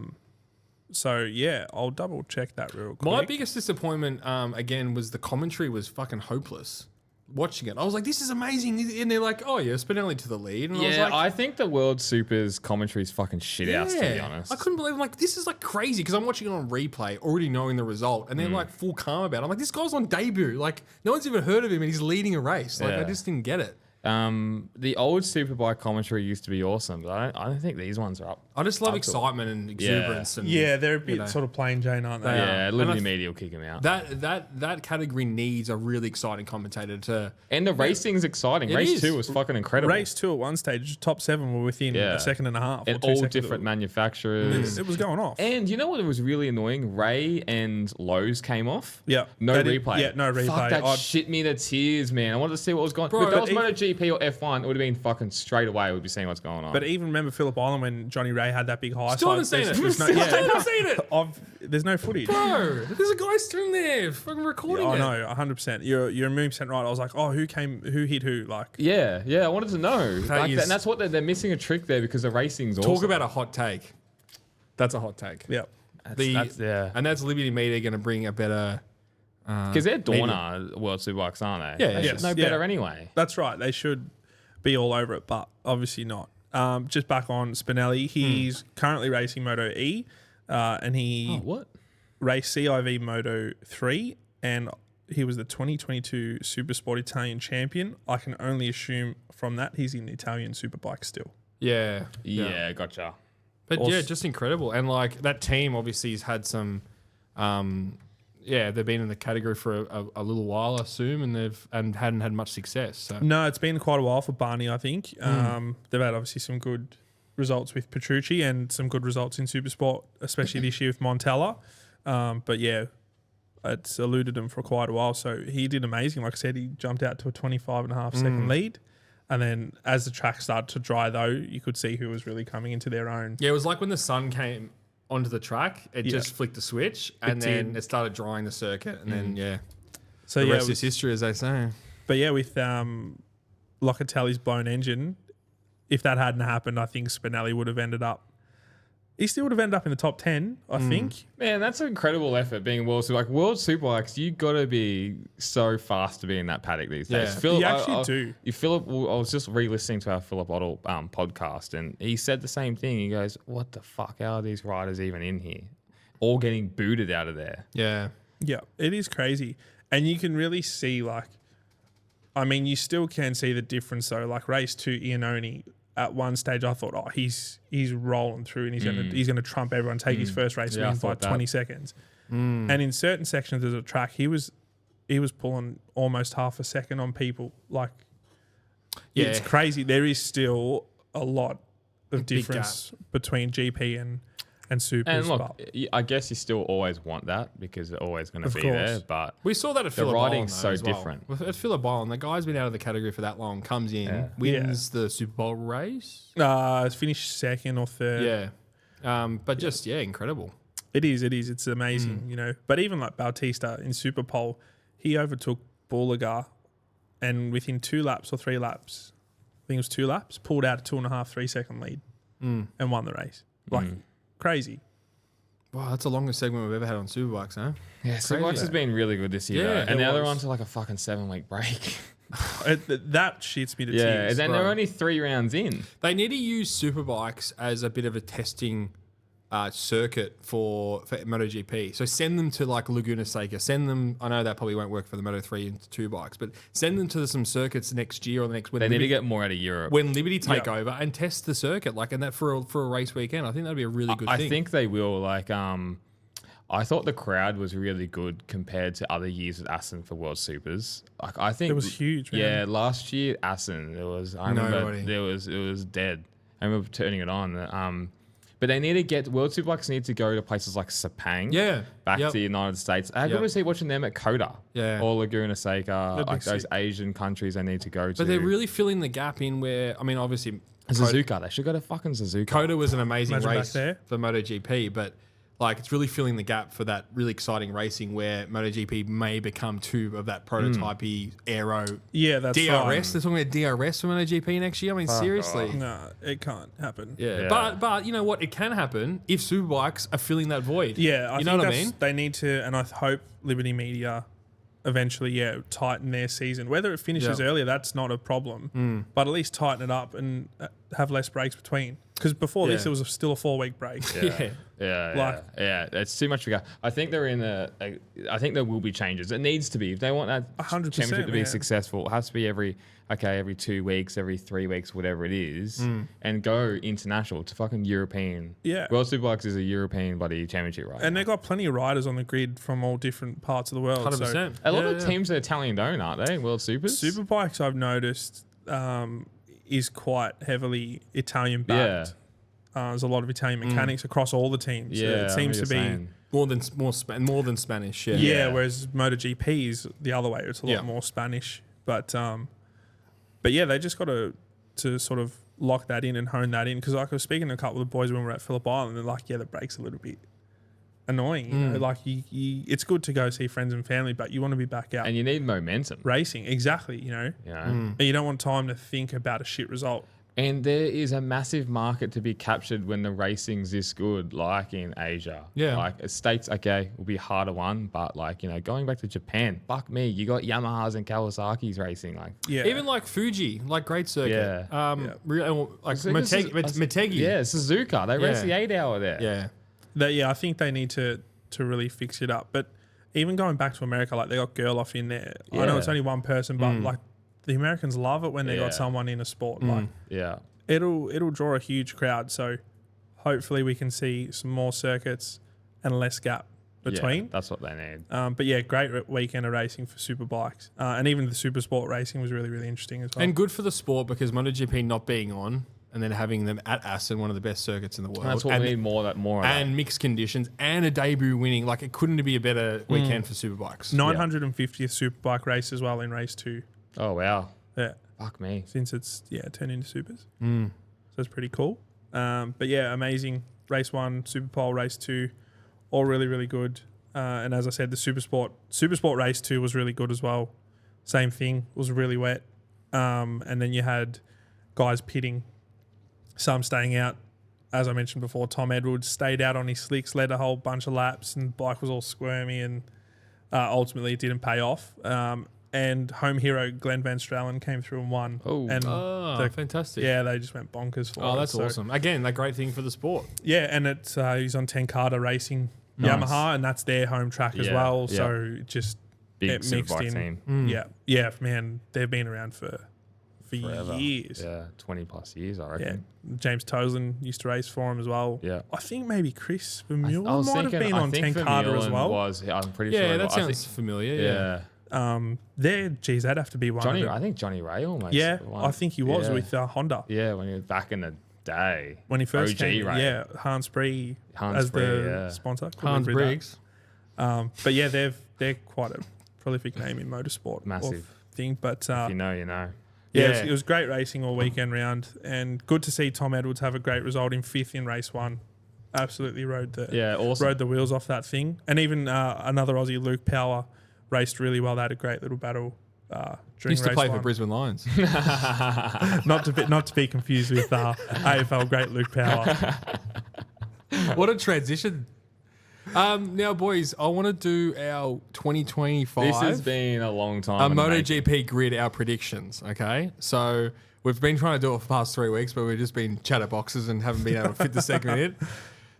S3: So yeah, I'll double check that real quick.
S2: My biggest disappointment, again, was the commentary was fucking hopeless. Watching it, I was like, "This is amazing," and they're like, "Oh yeah, Spinelli to the lead." And I was like,
S1: I think the World Supers commentary is fucking shit house, to be honest.
S2: I couldn't believe. This is crazy because I'm watching it on replay, already knowing the result, and they're full calm about it. I'm like, this guy's on debut. No one's even heard of him, and he's leading a race. I just didn't get it.
S1: The old Superbike commentary used to be awesome, but I don't think these ones are up.
S2: I just love
S1: up to
S2: excitement and exuberance. And,
S3: yeah, they're a bit sort of plain Jane, aren't they?
S1: Yeah, Liberty Media will kick him out.
S2: That category needs a really exciting commentator to.
S1: And the racing's exciting. Race 2 was fucking incredible.
S3: Race 2 at one stage, top 7 were within a second and a half.
S1: And
S3: or 2
S1: all
S3: seconds.
S1: different manufacturers.
S3: It was going off.
S1: And you know what was really annoying? Ray and Lowe's came off.
S3: Yeah.
S1: No replay.
S3: Yeah, no replay.
S1: Fuck, that shit me to tears, man. I wanted to see what was going on. If that was MotoGP or F1, it would have been fucking straight away. We'd be seeing what's going on.
S3: But even remember Phillip Island when Johnny Ray had that big high
S2: Still haven't seen it. Still haven't seen it.
S3: There's no footage.
S2: Bro, there's a guy sitting there fucking recording it.
S3: I know, 100%. You're a million percent right. I was like, oh, who hit who?
S1: Yeah, I wanted to know.
S2: Is-
S1: and that's what they're missing a trick there because the racing's awesome.
S2: Talk about a hot take. That's a hot take.
S3: Yeah.
S2: And that's Liberty Media going to bring a better.
S1: Because they're Dorna World Superbikes, aren't they?
S2: Yeah,
S1: They should know better anyway.
S3: That's right. They should be all over it, but obviously not. Just back on Spinelli, he's currently racing Moto E, and he raced CIV Moto 3, and he was the 2022 Supersport Italian champion. I can only assume from that he's in Italian Superbike still.
S2: Yeah.
S1: Gotcha.
S2: But just incredible. And that team obviously has had some. They've been in the category for a little while, I assume, and hadn't had much success. So.
S3: No, it's been quite a while for Barney, I think. They've had obviously some good results with Petrucci and some good results in Supersport, especially this year with Montella. But yeah, it's eluded him for quite a while. So he did amazing. Like I said, he jumped out to a 25.5 second lead. And then as the track started to dry, though, you could see who was really coming into their own.
S2: Yeah, it was like when the sun came onto the track, it just flicked the switch, and then it started drying the circuit, and then
S3: so
S2: the rest is history, as they say.
S3: But yeah, with Locatelli's blown engine, if that hadn't happened, I think Spinelli would have ended up. He still would have ended up in the top 10, I think.
S1: Man, that's an incredible effort being World Superbike. World Superbikes, you got to be so fast to be in that paddock these days.
S2: Yeah.
S1: Philip,
S3: You actually do.
S1: Philip, I was just re-listening to our Philip Otto podcast, and he said the same thing. He goes, "What the fuck are these riders even in here? All getting booted out of there."
S2: Yeah.
S3: Yeah, it is crazy. And you can really see, you still can see the difference, though. Like race 2, Iannone, at one stage I thought, he's rolling through and he's gonna trump everyone, take his first race win by 20 seconds. And in certain sections of the track, he was pulling almost half a second on people. It's crazy. There is still a lot of difference between GP and Supers.
S1: And look, I guess you still always want that because they're always going to be there. But
S2: we saw that at
S1: the
S2: Phillip
S1: riding's
S2: Island,
S1: so
S2: well.
S1: different.
S2: At Phillip Island, the guy's been out of the category for that long, comes in, wins the Super Bowl race.
S3: Finished second or third.
S2: Yeah. But incredible.
S3: It is. It's amazing, But even like Bautista in Super Pole, he overtook Boulaga, and within 2 laps or 3 laps, I think it was 2 laps, pulled out a 2.5, 3 second lead and won the race. Crazy.
S2: Wow, that's the longest segment we've ever had on Superbikes, huh?
S1: Yeah, Superbikes has been really good this year.
S2: Yeah,
S1: though. And
S2: it
S1: the other
S2: was.
S1: ones are like a fucking 7-week break.
S3: That shits me to
S1: Yeah,
S3: tears.
S1: and then
S2: Right.
S1: they're only 3 rounds in.
S2: They need to use Superbikes as a bit of a testing circuit for MotoGP. So send them to like Laguna Seca. Send them. I know that probably won't work for the Moto3 and 2 bikes, but send them to some circuits next year or the next.
S1: They need to get more out of Europe.
S2: when Liberty take over and test the circuit, like, and that for a race weekend. I think that'd be a really good thing.
S1: I think they will. Like, I thought the crowd was really good compared to other years at Assen for World Supers. Like, I think
S3: It was huge, man.
S1: Yeah, last year Assen, it was. I remember
S2: Nobody.
S1: it was dead. I remember turning it on. But they need to get World Superbikes need to go to places like Sepang.
S2: Yeah.
S1: Back
S2: Yep.
S1: to the United States. I had
S2: Yep.
S1: to see watching them at Coda.
S2: Yeah.
S1: Or Laguna Seca,
S3: That'd be
S1: like those
S3: sick.
S1: Asian countries they need to go to.
S2: But they're really filling the gap in where, I mean, obviously,
S1: Suzuka. They should go to fucking Suzuka.
S2: Coda was an amazing
S3: Imagine back
S2: race
S3: there.
S2: for MotoGP, but like it's really filling the gap for that really exciting racing where MotoGP may become 2 of that prototypey aero
S3: Yeah, that's
S2: DRS.
S3: right.
S2: They're talking about DRS for MotoGP next year. I mean, seriously.
S3: No, it can't happen.
S2: Yeah.
S1: Yeah.
S2: But you know what? It can happen if Superbikes are filling that void.
S3: Yeah, I
S2: you
S3: think
S2: know what I
S3: that's-
S2: mean?
S3: They need to, and I hope Liberty Media eventually, tighten their season. Whether it finishes
S2: Yeah.
S3: earlier, that's not a problem. But at least tighten it up and have less breaks between. Because before this,
S2: Yeah.
S3: it was still a 4-week break.
S2: Yeah.
S1: Yeah. It's too much to go. I think they're in I think there will be changes. It needs to be if they want that
S3: 100%,
S1: championship to be
S3: man.
S1: successful. It has to be every 2 weeks, every 3 weeks, whatever it is, and go international to fucking European.
S3: Yeah.
S1: World Superbikes is a European bloody championship, right?
S3: And they've got plenty of riders on the grid from all different parts of the world.
S2: 100%.
S1: A lot of teams are Italian, don't, aren't they? World Supers.
S3: So Superbikes, I've noticed, is quite heavily Italian backed. There's a lot of Italian mechanics across all the teams.
S1: Yeah,
S3: It seems to be.
S2: More than Spanish. Yeah.
S3: Yeah, whereas MotoGP is the other way. It's a lot
S2: Yeah.
S3: more Spanish. But yeah, they just got to sort of lock that in and hone that in. Because like I was speaking to a couple of the boys when we were at Phillip Island, they're like, yeah, the break's a little bit annoying. You know? Like it's good to go see friends and family, but you want to be back out
S1: and you need momentum.
S3: racing. Exactly, you know.
S1: You know?
S3: And you don't want time to think about a shit result.
S1: And there is a massive market to be captured when the racing's this good, like in Asia.
S2: Yeah.
S1: Like States, okay, will be a harder one, but like, going back to Japan, fuck me, you got Yamahas and Kawasaki's racing. Like,
S3: Yeah.
S2: Even like Fuji, like great circuit.
S1: Yeah.
S2: Like
S1: Suzuka's-
S2: Motegi.
S1: Yeah, Suzuka. They race the
S2: Yeah.
S1: 8-hour there.
S2: Yeah.
S3: I think they need to really fix it up. But even going back to America, like they got Gerloff in there. I know
S1: Yeah.
S3: it's only one person, but like the Americans love it when they
S1: Yeah.
S3: got someone in a sport. Like
S1: Yeah.
S3: it'll draw a huge crowd. So hopefully we can see some more circuits and less gap between.
S1: Yeah, that's what they need.
S3: But yeah, great weekend of racing for superbikes. And even the super sport racing was really, really interesting as well.
S2: And good for the sport because MotoGP not being on and then having them at Assen, one of the best circuits in the world.
S1: That's what we need more of that.
S2: And mixed conditions and a debut winning. Like it couldn't be a better weekend for Superbikes.
S3: 950th superbike race as well in race 2.
S1: Oh, wow.
S3: Yeah.
S1: Fuck me.
S3: Since it's turned into supers. So it's pretty cool. But yeah, amazing. Race 1, Super Pole, race 2, all really, really good. And as I said, the Super Sport race 2 was really good as well. Same thing, was really wet. And then you had guys pitting, some staying out. As I mentioned before, Tom Edwards stayed out on his slicks, led a whole bunch of laps, and the bike was all squirmy, and ultimately it didn't pay off. And home hero Glenn Van Stralen came through and won.
S1: Oh.
S3: And
S2: Fantastic.
S3: yeah, they just went bonkers for it.
S2: Oh, that's
S3: So,
S2: awesome. Again, a great thing for the sport.
S3: yeah, and it's he's on Tenkata Racing
S1: Nice.
S3: Yamaha, and that's their home track as
S1: Yeah,
S3: well.
S1: yeah.
S3: So it just
S1: Big
S3: it mixed
S1: Superbike
S3: in.
S1: team.
S3: Yeah, man, they've been around for
S1: Forever.
S3: years.
S1: Yeah, 20 plus years, I
S3: Yeah,
S1: reckon.
S3: James Toslin used to race for him as well.
S1: Yeah.
S3: I think maybe Chris
S1: I
S3: Vermeulen might have been on Tenkata as well.
S1: I'm pretty sure.
S2: Yeah,
S1: it
S2: that
S1: was. I
S2: sounds
S1: think-
S2: familiar.
S1: Yeah.
S3: They'd have to be one
S1: Johnny,
S3: of them.
S1: I think Johnny Ray almost.
S3: Yeah,
S1: won.
S3: I think he was
S1: Yeah.
S3: with Honda
S1: Yeah, when he was back in the day.
S3: when he first
S1: OG
S3: came. In.
S1: Ray.
S3: Yeah, Hans Spree
S1: Hans
S3: as
S1: Spree,
S3: the
S1: yeah.
S3: sponsor. Couldn't
S2: Hans
S3: live with that.
S2: Briggs.
S3: But yeah, they're quite a prolific name in motorsport.
S1: Massive.
S3: Thing, but
S1: If you know, you know.
S3: yeah, it was great racing all weekend round, and good to see Tom Edwards have a great result in 5th in race 1. Absolutely rode
S1: Awesome.
S3: the wheels off that thing, and even another Aussie, Luke Power, raced really well. They had a great little battle during
S2: Used to
S3: race
S2: play
S3: 1.
S2: for Brisbane Lions.
S3: not to be confused with AFL great Luke Power.
S2: What a transition. Now, boys, I want to do our 2025.
S1: This has been a long time.
S2: Our
S1: in the making.
S2: MotoGP Grid, our predictions. Okay, so we've been trying to do it for the past 3 weeks, but we've just been chatterboxes and haven't been able to fit the segment in.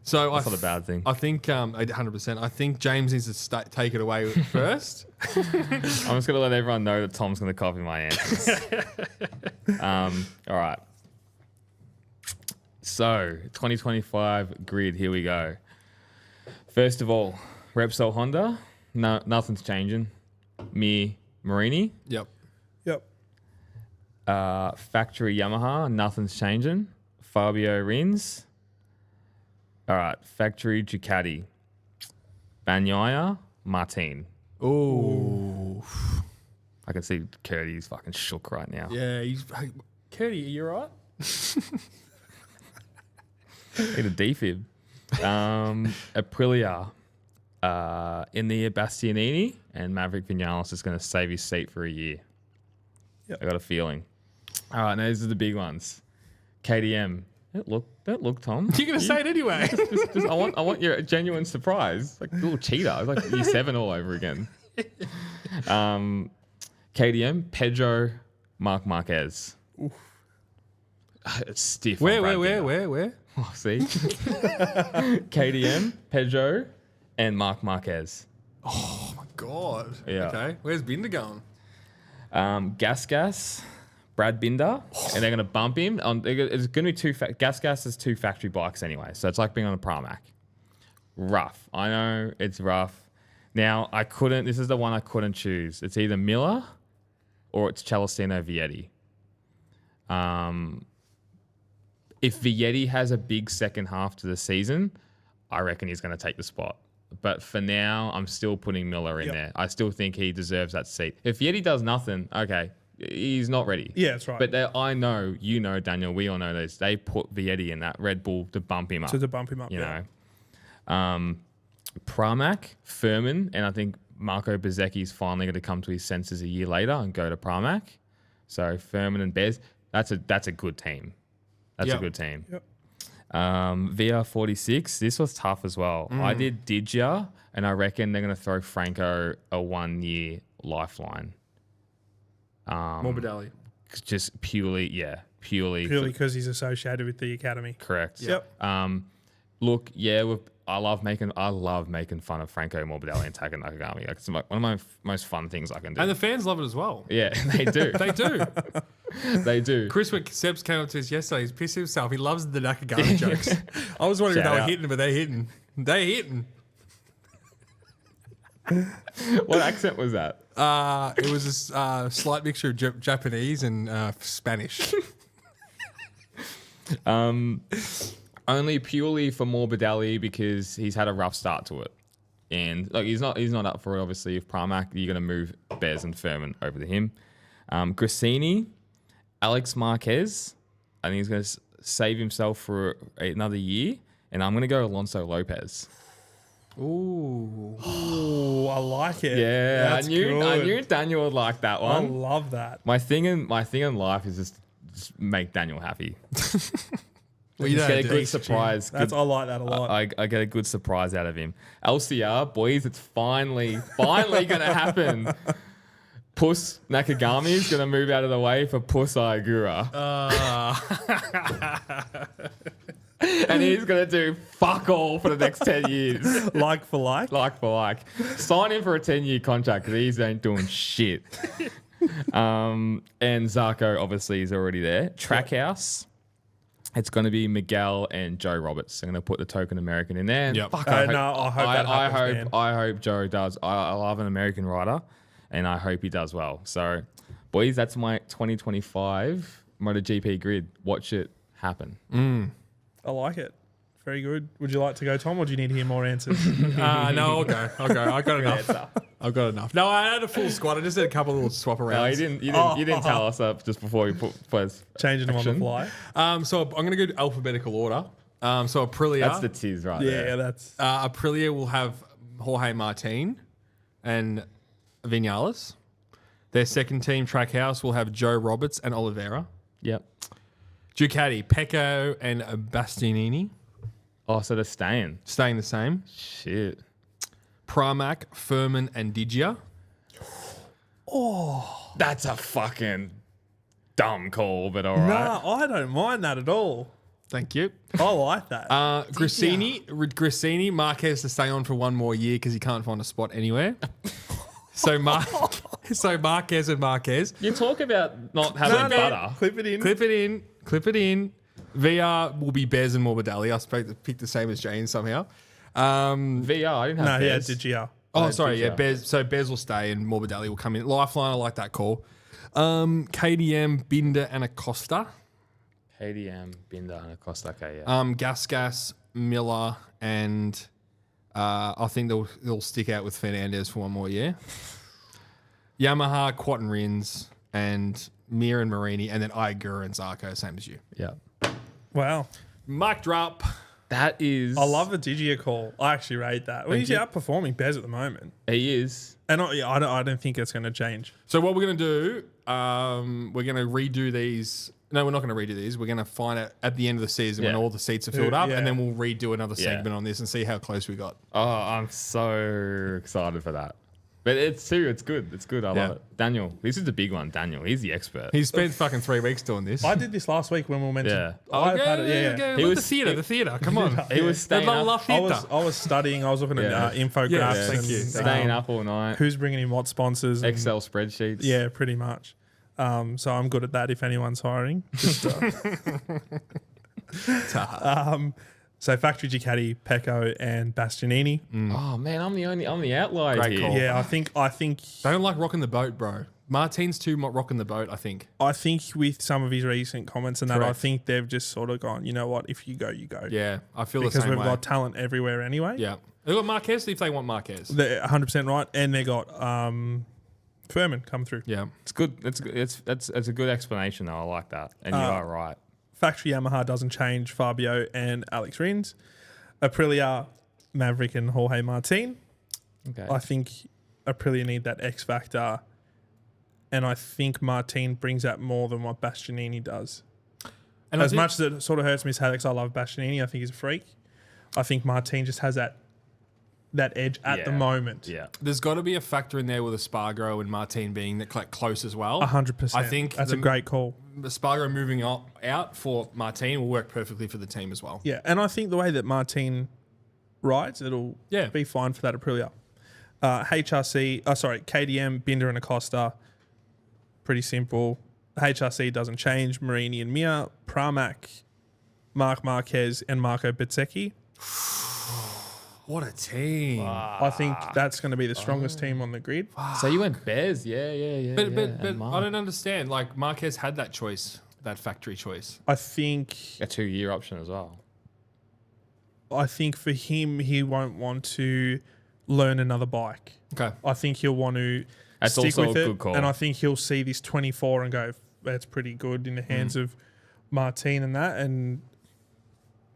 S2: So
S1: That's not a bad thing.
S2: I think 100%. I think James needs to take it away first.
S1: I'm just going to let everyone know that Tom's going to copy my answers. All right. So, 2025 grid, here we go. First of all, Repsol Honda, no, nothing's changing. Marini.
S2: Yep.
S1: Factory Yamaha, nothing's changing. Fabio Rins. All right, factory Ducati. Bagnaia, Martin.
S2: Ooh.
S1: I can see Curdy's fucking shook right now.
S2: Yeah, hey, Curdy, are you right?
S1: Need a defib. Aprilia, Ineos Bastianini, and Maverick Vinales is going to save his seat for a year.
S3: Yep.
S1: I got a feeling. All right, now these are the big ones. KTM. Don't look, Tom.
S2: You're going to say it anyway.
S1: Just, I want your genuine surprise. Like a little cheater. It's like year 7 all over again. KTM, Pedro, Marc Marquez.
S3: Oof.
S1: It's stiff.
S2: Where?
S1: Oh, see? KTM, Pedro, and Marc Marquez.
S2: Oh, my God.
S1: Yeah.
S2: Okay, where's Binder going?
S1: Gas, Brad Binder, and they're going to bump him. It's going to be Gas has 2 factory bikes anyway, so it's like being on a Pramac. Rough. I know it's rough. Now, this is the one I couldn't choose. It's either Miller or it's Celestino Vietti. If Vietti has a big second half to the season, I reckon he's going to take the spot. But for now, I'm still putting Miller in there. I still think he deserves that seat. If Vietti does nothing, okay, he's not ready.
S3: Yeah, that's right.
S1: But I know, you know, Daniel, we all know this. They put Vietti in that Red Bull to bump him up.
S3: To bump him up,
S1: you know. Pramac, Furman, and I think Marco Bezzecchi's finally going to come to his senses a year later and go to Pramac. So Furman and Bez, that's a good team. That's a good team.
S3: Yep.
S1: VR46, this was tough as well. I did Digia, and I reckon they're going to throw Franco a 1-year lifeline.
S2: Morbidelli.
S1: Just purely
S3: because he's associated with the academy.
S1: Correct.
S3: Yep.
S1: Look, yeah, I love making fun of Franco Morbidelli and Taka Nakagami. It's like one of my most fun things I can do.
S2: And the fans love it as well.
S1: Yeah, they do.
S2: They do.
S1: They do.
S2: Chris Sebs came up to us yesterday. He's pissed himself. He loves the Nakagami jokes. I was wondering if they were hitting, but they're hitting. They're hitting.
S1: What accent was that?
S2: It was a slight mixture of Japanese and Spanish.
S1: Only purely for Morbidelli because he's had a rough start to it, and like he's not up for it. Obviously, if Pramac, you're going to move Bez and Furman over to him. Grassini, Alex Marquez, I think he's going to save himself for another year, and I'm going to go Alonso Lopez.
S2: Ooh,
S3: I like it.
S1: Yeah,
S3: That's
S1: I knew
S3: good.
S1: Daniel would like that
S3: I
S1: one.
S3: love that.
S1: My thing in life is just make Daniel happy.
S2: well, you
S1: Just
S2: know,
S1: get a good surprise.
S3: I like that a lot.
S1: I get a good surprise out of him. LCR, boys, it's finally going to happen. Puss Nakagami is going to move out of the way for Puss Aigura. And he's going to do fuck all for the next 10 years.
S3: Like for like?
S1: Like for like. Sign him for a 10-year contract because he ain't doing shit. And Zarco, obviously, is already there. Trackhouse. It's going to be Miguel and Joe Roberts. I'm going to put the token American in there.
S2: Yep.
S1: Fuck,
S3: I hope
S1: I hope Joe does. I love an American rider, and I hope he does well. So, boys, that's my 2025 MotoGP grid. Watch it happen.
S3: I like it. Very good. Would you like to go, Tom, or do you need to hear more answers?
S2: No, I'll go. I got enough. I've got enough. No, I had a full squad. I just did a couple of little swap arounds.
S1: No, you didn't tell us up just before you put first
S3: Changing them on the
S1: action.
S3: fly.
S2: So I'm going to go alphabetical order. So Aprilia.
S1: That's the tiz right there.
S3: Yeah, that's...
S2: Aprilia will have Jorge Martin and Vinales. Their second team, Trackhouse, will have Joe Roberts and Oliveira.
S1: Yep.
S2: Ducati, Pecco and Bastianini.
S1: Oh, so they're staying.
S2: Staying the same.
S1: Shit.
S2: Pramac, Furman, and Digia.
S1: That's a fucking dumb call, but all right.
S3: Nah, I don't mind that at all.
S2: Thank you.
S3: I like that.
S2: Grissini, Marquez to stay on for one more year because he can't find a spot anywhere. So Marquez and Marquez.
S1: You talk about not having butter.
S3: Clip it in.
S2: Clip it in. VR will be Bez and Morbidelli. I picked the same as Jane somehow.
S1: VR, I didn't have
S3: No, yeah,
S1: Bez.
S3: Digia.
S2: Oh, sorry, yeah,
S1: Digia.
S2: Bez. So Bez will stay and Morbidelli will come in. Lifeline, I like that call. KDM, Binder, and Acosta.
S1: KDM, Binder, and Acosta. Okay, yeah.
S2: Gas, Miller, and I think they'll stick out with Fernandez for one more year. Yamaha, Quat and Rins, and Mir and Marini, and then Iger and Zarco, same as you.
S1: Yeah.
S3: Wow.
S2: Mic drop.
S1: That is.
S3: I love the Digia call. I actually rate that. Well, he's outperforming Bez at the moment.
S1: He is.
S3: And I don't think it's going to change.
S2: So what we're going to do, we're going to redo these. No, we're not going to redo these. We're going to find out at the end of the season when
S1: Yeah.
S2: all the seats are filled up,
S3: yeah.
S2: and then we'll redo another
S1: Yeah.
S2: segment on this and see how close we got.
S1: Oh, I'm so excited for that. But it's good. It's good. I
S2: Yeah.
S1: love it. Daniel, this is the big one. Daniel, he's the expert.
S2: He spent fucking 3 weeks doing this.
S3: I did this last week when we were meant
S1: Yeah.
S3: to. I've had it, yeah.
S1: He
S2: Look,
S1: was-
S2: the theatre. Come on.
S1: He was staying up,
S3: I
S2: theatre.
S3: was studying. I was looking
S1: Yeah.
S3: at infographics.
S2: Yeah, thank
S3: and,
S2: you.
S1: staying up all night.
S3: Who's bringing in what sponsors? and-
S1: Excel spreadsheets.
S3: Yeah, pretty much. So I'm good at that if anyone's hiring. Just, so Factory Ducati, Pecco, and Bastianini.
S1: Oh man, I'm the outlier
S2: Great
S1: here.
S2: call.
S3: Yeah, I think
S2: They don't like rocking the boat, bro. Martin's too rocking the boat, I think.
S3: with some of his recent comments and that, I
S2: Correct.
S3: think they've just sort of gone, you know what, if you go, you go.
S2: Yeah, I feel
S3: Because
S2: the same
S3: we've
S2: way.
S3: got talent everywhere anyway.
S2: Yeah. They've got Marquez if they want Marquez.
S3: They're 100% right. And they got Furman come through.
S2: Yeah.
S1: It's good. It's a good explanation though. I like that. And you are right.
S3: Factory Yamaha doesn't change. Fabio and Alex Rins. Aprilia, Maverick, and Jorge Martin.
S1: Okay.
S3: I think Aprilia need that X factor, and I think Martin brings out more than what Bastianini does.
S2: And
S3: As much as it sort of hurts me, Alex, I love Bastianini. I think he's a freak. I think Martin just has that edge at the
S1: Yeah.
S3: moment.
S1: Yeah.
S2: there's got to be a factor in there with Espargaro and Martin being that close as well.
S3: 100%.
S2: I think
S3: that's a great call.
S2: Espargaro moving out for Martin will work perfectly for the team as well.
S3: Yeah, and I think the way that Martin rides, it'll
S2: Yeah.
S3: be fine for that Aprilia. KDM, Binder, and Acosta. Pretty simple. HRC doesn't change. Marini and Mir, Pramac, Marc Marquez, and Marco Bezzecchi.
S2: What a team.
S3: I think that's going to be the strongest team on the grid.
S1: So you went Bears. Yeah.
S2: But
S1: and Mark.
S2: I don't understand. Like Marquez had that choice, that factory choice.
S3: I think
S1: A 2-year option as well.
S3: for him, he won't want to learn another bike.
S2: Okay.
S3: I think he'll want to
S1: That's
S3: stick
S1: also
S3: with
S1: a
S3: it,
S1: good call.
S3: and I think he'll see this 24 and go, "That's pretty good in the hands of Martin and that," and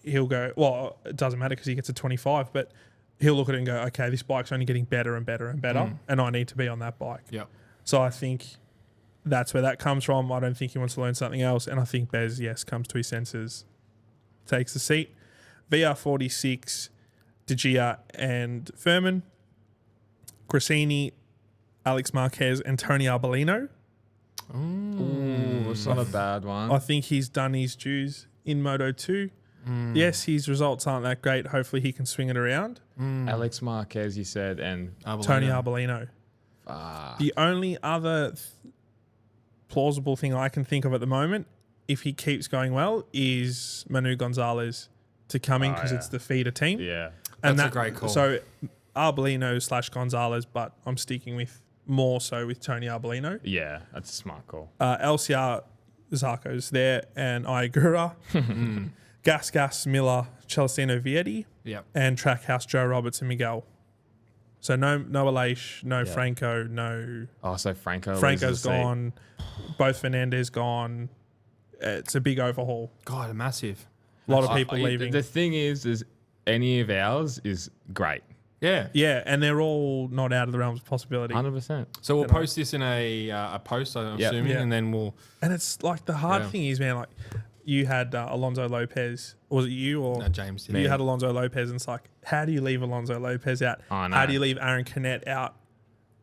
S3: he'll go, "Well, it doesn't matter because he gets a 25," but he'll look at it and go, "Okay, this bike's only getting better and better and better, and I need to be on that bike."
S2: Yeah.
S3: So I think that's where that comes from. I don't think he wants to learn something else, and I think Bez, comes to his senses, takes the seat. VR46, De Gia and Furman, Grissini, Alex Marquez, and Tony Arbolino.
S1: Ooh, it's not a bad one.
S3: I think he's done his dues in Moto 2. Yes, his results aren't that great. Hopefully he can swing it around.
S1: Alex Marquez, you said, and
S3: Tony Arbolino. The only other plausible thing I can think of at the moment, if he keeps going well, is Manu Gonzalez to come in because it's the feeder team.
S1: yeah.
S3: And
S2: That's a great call.
S3: So Arbolino / Gonzalez, but I'm sticking with more so with Tony Arbolino.
S1: Yeah, that's a smart call.
S3: LCR Zarco's there, and Iagura. Gas, Miller, Celestino Vietti,
S2: Yep.
S3: and Trackhouse Joe Roberts and Miguel. So no Aleix, no
S1: Yeah.
S3: Franco, no
S1: Oh, so Franco's
S3: Franco's gone. Both Fernandez gone. It's a big overhaul.
S2: God, massive.
S3: A lot of people leaving.
S1: The thing is any of ours is great.
S2: Yeah.
S3: Yeah, and they're all not out of the realms of possibility.
S1: 100%.
S2: So we'll
S3: You know.
S2: post this in a post, I'm
S1: Yeah.
S2: assuming,
S3: Yeah.
S2: and then we'll.
S3: And it's like the hard
S2: Yeah.
S3: thing is, man, like you had Alonso Lopez. Was it you or
S2: No, James did.
S3: you had Alonso Lopez? And it's like, how do you leave Alonso Lopez out?
S1: I know.
S3: How do you leave Aaron Canet out?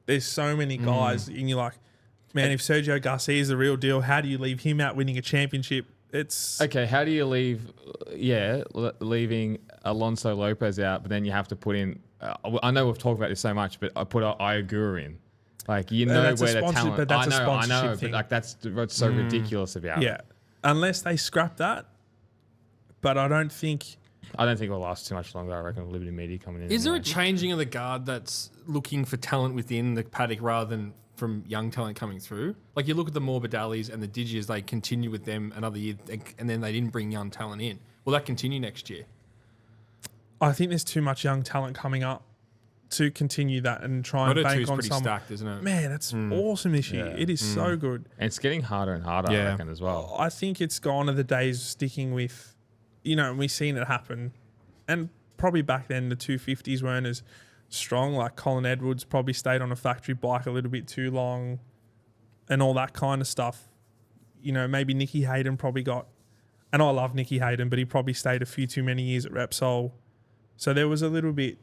S3: There's so many guys, and you're like, man, if Sergio Garcia is the real deal, how do you leave him out winning a championship? It's
S1: Okay, how do you leave? Leaving Alonso Lopez out, but then you have to put in. I know we've talked about this so much, but I put Iagura in. Like you know
S3: that's a
S1: where the
S3: sponsor-
S1: talent.
S3: but that's a
S1: I know,
S3: sponsorship
S1: but
S3: thing.
S1: like that's what's so ridiculous about it.
S3: yeah, unless they scrap that. But I don't think.
S1: I don't think it'll last too much longer. I reckon Liberty Media coming in.
S2: Is there a
S1: anyway.
S2: changing of the guard that's looking for talent within the paddock rather than from young talent coming through? Like you look at the Morbidellis and the Digias, they continue with them another year, and then they didn't bring young talent in. Will that continue next year?
S3: I think there's too much young talent coming up to continue that and try and
S2: Moto2
S3: bank
S2: is
S3: on
S2: pretty
S3: some.
S2: stacked, isn't it?
S3: Man, it's awesome this year.
S1: Yeah.
S3: It is so good.
S1: And it's getting harder and harder, I
S2: Yeah.
S1: reckon, as well.
S3: I think it's gone are the days sticking with, and we've seen it happen. And probably back then the 250s weren't as strong. Like Colin Edwards probably stayed on a factory bike a little bit too long and all that kind of stuff. Maybe Nicky Hayden probably got, and I love Nicky Hayden, but he probably stayed a few too many years at Repsol. So there was a little bit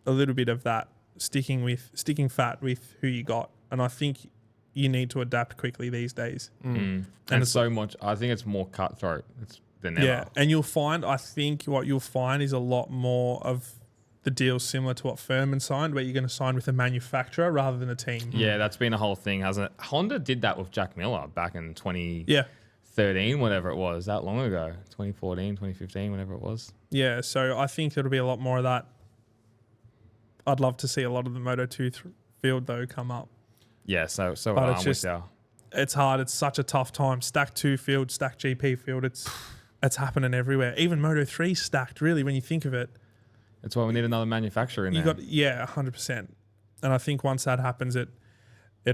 S3: of that sticking fat with who you got. And I think you need to adapt quickly these days.
S1: And it's so much. I think it's more cutthroat than ever.
S3: Yeah, and I think what you'll find is a lot more of the deals similar to what Furman signed, where you're going to sign with a manufacturer rather than a team.
S1: Yeah, that's been a whole thing, hasn't it? Honda did that with Jack Miller back in 2013, whatever it was, that long ago. 2014, 2015, whatever it was.
S3: Yeah, so I think there'll be a lot more of that. I'd love to see a lot of the Moto2 field, though, come up.
S1: Yeah, so
S3: But
S1: I'm
S3: it's
S1: with
S3: just-
S1: you.
S3: It's hard. It's such a tough time. Stack 2 field, stack GP field. It's happening everywhere. Even Moto3 stacked, really, when you think of it.
S1: That's why we need another manufacturer in there.
S3: 100%. And I think once that happens, it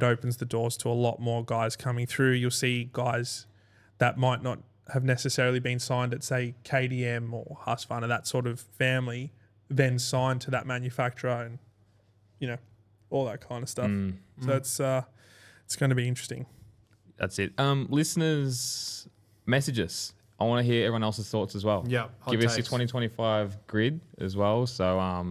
S3: opens the doors to a lot more guys coming through. You'll see guys that might not have necessarily been signed at, say, KDM or Husqvarna, that sort of family, then signed to that manufacturer and, all that kind of stuff. So it's going to be interesting.
S1: That's it. Listeners, messages. I want to hear everyone else's thoughts as well.
S2: Yeah, hot
S1: Give us your
S2: takes.
S1: 2025 grid as well. So, I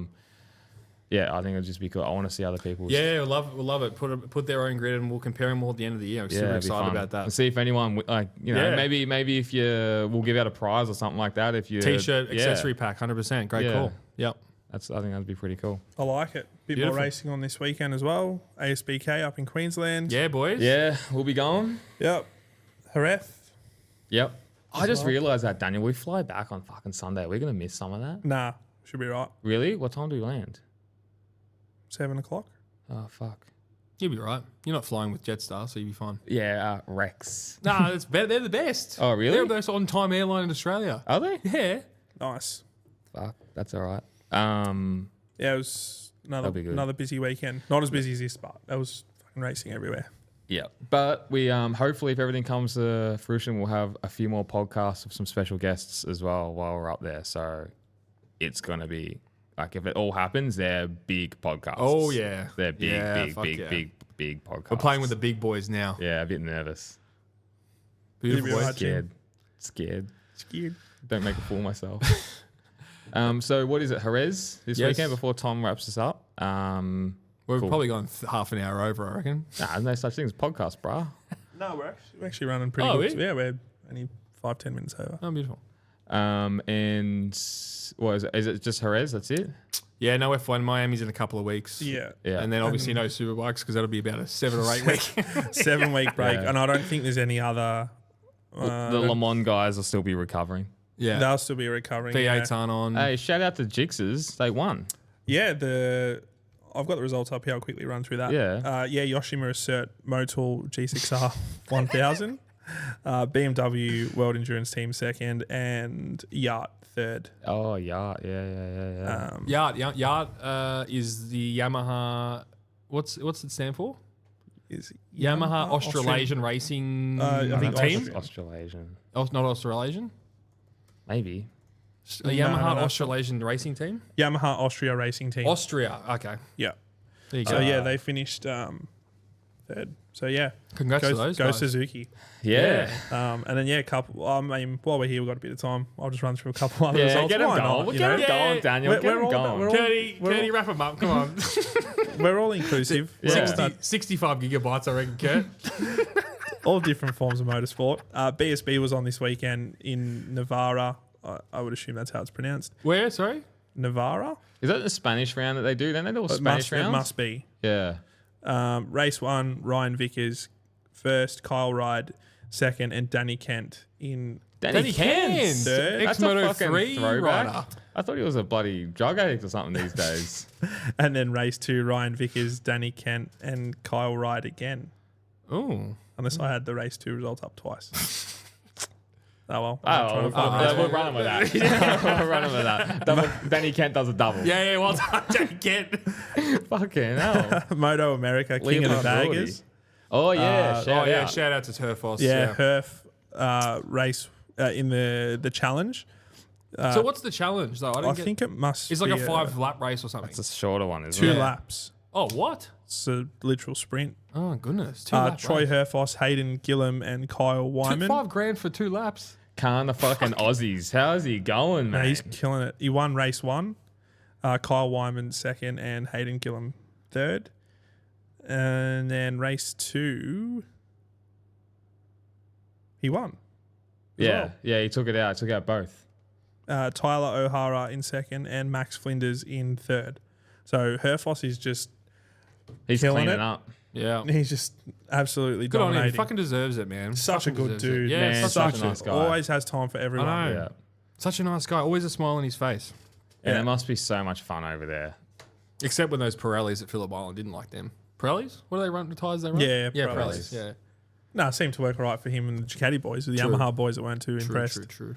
S1: think it'll just be cool. I want to see other people's.
S2: Yeah, we'll love it. Put their own grid and we'll compare them all at the end of the year. I'm super
S1: it'd be
S2: excited
S1: fun.
S2: about that.
S1: And see if anyone,
S2: Yeah.
S1: maybe if we'll give out a prize or something like that. If you
S2: T-shirt, accessory pack, 100%. Great
S1: Yeah.
S2: call. Yep.
S1: I think that'd be pretty cool.
S3: I like it. Bit
S2: Beautiful.
S3: more racing on this weekend as well. ASBK up in Queensland.
S2: Yeah, boys.
S1: Yeah, we'll be going.
S3: Yep. Jerez.
S1: Yep. I just
S3: well.
S1: realised that, Daniel, we fly back on fucking Sunday. We're going to miss some of that.
S3: Nah, should be right.
S1: Really? What time do we land?
S3: 7 o'clock.
S1: Oh, fuck.
S2: You'll be right. You're not flying with Jetstar, so you'll be fine.
S1: Yeah, Rex.
S2: Nah, it's better. They're the best.
S1: Oh, really?
S2: They're the most on-time airline in Australia.
S1: Are they?
S2: Yeah.
S3: Nice.
S1: Fuck, that's all right.
S3: Yeah, it was
S1: That'll be good.
S3: another busy weekend. Not as busy as this, but there was fucking racing everywhere.
S1: Yeah, but we hopefully if everything comes to fruition, we'll have a few more podcasts with some special guests as well while we're up there. So it's gonna be like if it all happens, they're big podcasts.
S2: Oh, yeah.
S1: they're big,
S2: Yeah,
S1: big,
S2: fuck
S1: big,
S2: yeah.
S1: big podcasts.
S2: We're playing with the big boys now.
S1: Yeah, a bit nervous,
S2: Beautiful
S3: You'll be
S2: boys.
S3: right.
S1: scared.
S3: Scared.
S1: Don't make a fool of myself. So what is it, Jerez this
S2: Yes.
S1: weekend before Tom wraps us up?
S2: We've
S1: Cool.
S2: probably gone half an hour over, I reckon.
S1: Nah, there's no such thing as podcast, bruh.
S3: No, we're actually running pretty
S2: Oh,
S3: good.
S2: we?
S3: Yeah, we're only 5-10 minutes over.
S2: Oh, beautiful.
S1: And what is it? Is it just Jerez? That's it?
S2: Yeah, no F1. Miami's in a couple of weeks.
S3: Yeah.
S1: Yeah.
S2: And then obviously no Superbikes because that'll be about a 7 or 8 week.
S3: 7-week break.
S1: Yeah.
S3: And I don't think there's any other.
S1: The Le Mans guys will still be recovering.
S2: Yeah.
S3: They'll still be recovering.
S2: V8s
S3: yeah.
S2: aren't on.
S1: Hey, shout out to Jixers. They won.
S3: Yeah, I've got the results up here. I'll quickly run through that.
S1: Yeah.
S3: Yoshimura Cert Motul G6R 1000. BMW World Endurance Team second and Yacht third.
S1: Oh, yeah.
S2: Yard is the Yamaha. What's it stand for?
S3: Is
S2: Yamaha Australasian Racing
S3: I think
S2: team.
S1: Australasian.
S2: Not Australasian.
S1: Maybe.
S2: A Yamaha
S3: no.
S2: Australasian Racing team.
S3: Yamaha Austria Racing Team.
S2: Austria. Okay.
S3: Yeah.
S2: There you go.
S3: So yeah, they finished third. So yeah,
S2: Congrats to those
S3: go
S2: guys.
S3: Suzuki.
S1: Yeah.
S3: And then a couple. I mean, while we're here, we've got a bit of time. I'll just run through a couple other
S1: Yeah,
S3: results.
S1: get him
S3: Why
S1: going.
S3: not,
S1: We'll
S3: you
S1: get
S3: know?
S1: him going, Daniel.
S3: We're-
S1: Get
S3: we're
S1: him
S3: all-
S1: going.
S3: we're all-
S2: Curdy, wrap him up. Come on.
S3: We're all inclusive.
S1: Yeah.
S2: 65 gigabytes, I reckon, Kurt.
S3: All different forms of motorsport. BSB was on this weekend in Navarra. I would assume that's how it's pronounced.
S2: Where? Sorry?
S3: Navarra?
S1: Is that the Spanish round that they do? Don't they do a Spanish round?
S3: It must be.
S1: Yeah.
S3: Race 1, Ryan Vickers first, Kyle Ride second, and Danny Kent in
S1: Danny Kent.
S3: third.
S1: That's a
S2: Ex-Moto
S1: fucking
S2: 3
S1: throwback.
S2: rider.
S1: I thought he was a bloody drug addict or something these days.
S3: And then race 2, Ryan Vickers, Danny Kent, and Kyle Ride again.
S2: Oh.
S3: Unless I had the race 2 results up twice. Oh well.
S1: We're running with that. We're running with that. Danny Kent does a double.
S2: Yeah, well done, Danny Kent.
S1: Fucking hell.
S3: Moto America, King of the
S1: Leopard
S3: Baggers.
S1: Oh, yeah. Shout out.
S2: Shout out to Turfos.
S3: Yeah, Herf race in the challenge.
S2: So what's the challenge, though?
S3: I think it must
S2: It's like
S3: be
S2: a 5-lap race or something.
S1: It's a shorter one, isn't
S3: two
S1: it?
S3: laps.
S2: Oh, what?
S3: It's a literal sprint.
S2: Oh, goodness. 2-lap
S3: Troy
S2: race.
S3: Herfoss, Hayden Gillum, and Kyle Wyman.
S2: $5,000 for 2 laps.
S1: Can't the fucking Aussies. How's he going,
S3: No,
S1: man?
S3: he's killing it. He won race 1. Kyle Wyman second, and Hayden Gillum third. And then race 2, he won.
S1: Yeah, he took it out. Took out both.
S3: Tyler O'Hara in second, and Max Flinders in third. So Herfoss is just
S1: He's
S3: killing
S1: cleaning
S3: it.
S1: up.
S2: Yeah.
S3: he's just absolutely
S2: Good on him.
S3: dominating.
S2: He fucking deserves it, man.
S3: Such a
S2: Fucking
S3: good
S2: deserves it.
S3: dude.
S2: Yeah,
S1: Man,
S2: such
S1: such
S2: a
S1: a nice guy.
S3: Always has time for everyone.
S2: I know.
S1: Yeah.
S2: Such a nice guy. Always a smile on his face.
S1: And
S3: Yeah.
S1: it must be so much fun over there.
S2: Except when those Pirellis at Phillip Island didn't like them. Pirellis? What do they run? The tyres they run?
S3: Yeah,
S2: yeah,
S3: Pirellis.
S2: Pirellis. Yeah.
S3: No, it seemed to work all right for him and the Ducati boys, the
S2: True.
S3: Yamaha boys that weren't too impressed.
S2: True.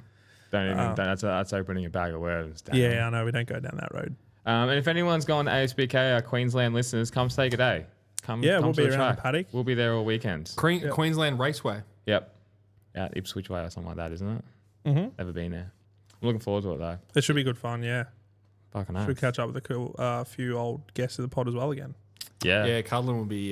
S1: Don't even. That's opening a bag of worms. Damn.
S3: Yeah, I know. We don't go down that road.
S1: And if anyone's gone to ASBK, our Queensland listeners, come say good day. Come.
S3: Yeah,
S1: come
S3: we'll
S1: to
S3: be
S1: the
S3: around the
S1: track.
S3: paddock.
S1: We'll be there all weekend.
S2: Queensland Raceway.
S1: Yep. Out Ipswich Way or something like that, isn't it?
S3: Mm-hmm.
S1: Never been there. I'm looking forward to it though.
S3: It should be good fun, yeah.
S1: Fucking hell.
S3: Should catch up with a cool, few old guests of the pod as well again.
S1: Yeah.
S2: Yeah, Cuddlin will be.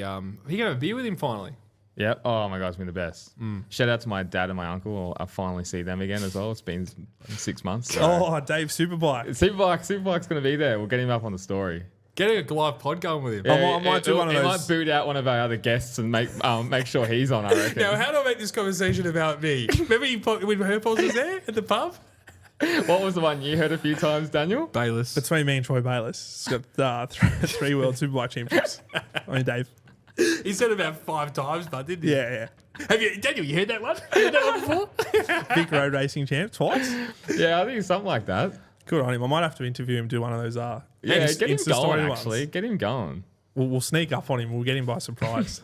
S2: He can have a beer with him finally.
S1: Yep. Oh my God, it's been the best. Shout out to my dad and my uncle. I'll finally see them again as well. It's been 6 months. So.
S3: Oh, Dave Superbike.
S1: Superbike's going to be there. We'll get him up on the story.
S2: Getting a live pod going with him.
S3: I might do one of
S1: It
S3: those-
S1: might boot out one of our other guests and make sure he's on, I reckon.
S2: Now, how do I make this conversation about me? Remember when Herpos was there at the pub?
S1: What was the one you heard a few times, Daniel?
S2: Bayless.
S3: Between me and Troy Bayliss, it's got three World Superbike Championships. I mean, Dave.
S2: He said it about 5 times, but didn't he?
S3: Yeah.
S2: Daniel, you heard that one? You heard that one before?
S3: Big road racing champ twice.
S1: Yeah, I think it's something like that.
S3: Good on him. I might have to interview him, do one of those.
S1: Yeah, get him
S3: Insta
S1: going,
S3: story
S1: actually.
S3: ones.
S1: Get him going.
S3: We'll sneak up on him. We'll get him by surprise.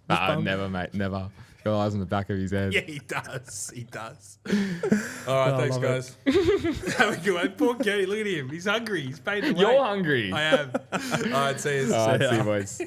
S1: Never, mate. Never. Got eyes on the back of his head.
S2: Yeah, he does. He does. All right,
S3: Oh,
S2: thanks,
S3: love
S2: guys. Have a good one. Poor Kenny, look at him. He's hungry. He's paid the way.
S1: You're hungry.
S2: I am. All right, see you.
S1: All right,
S3: See ya.
S1: see you, boys.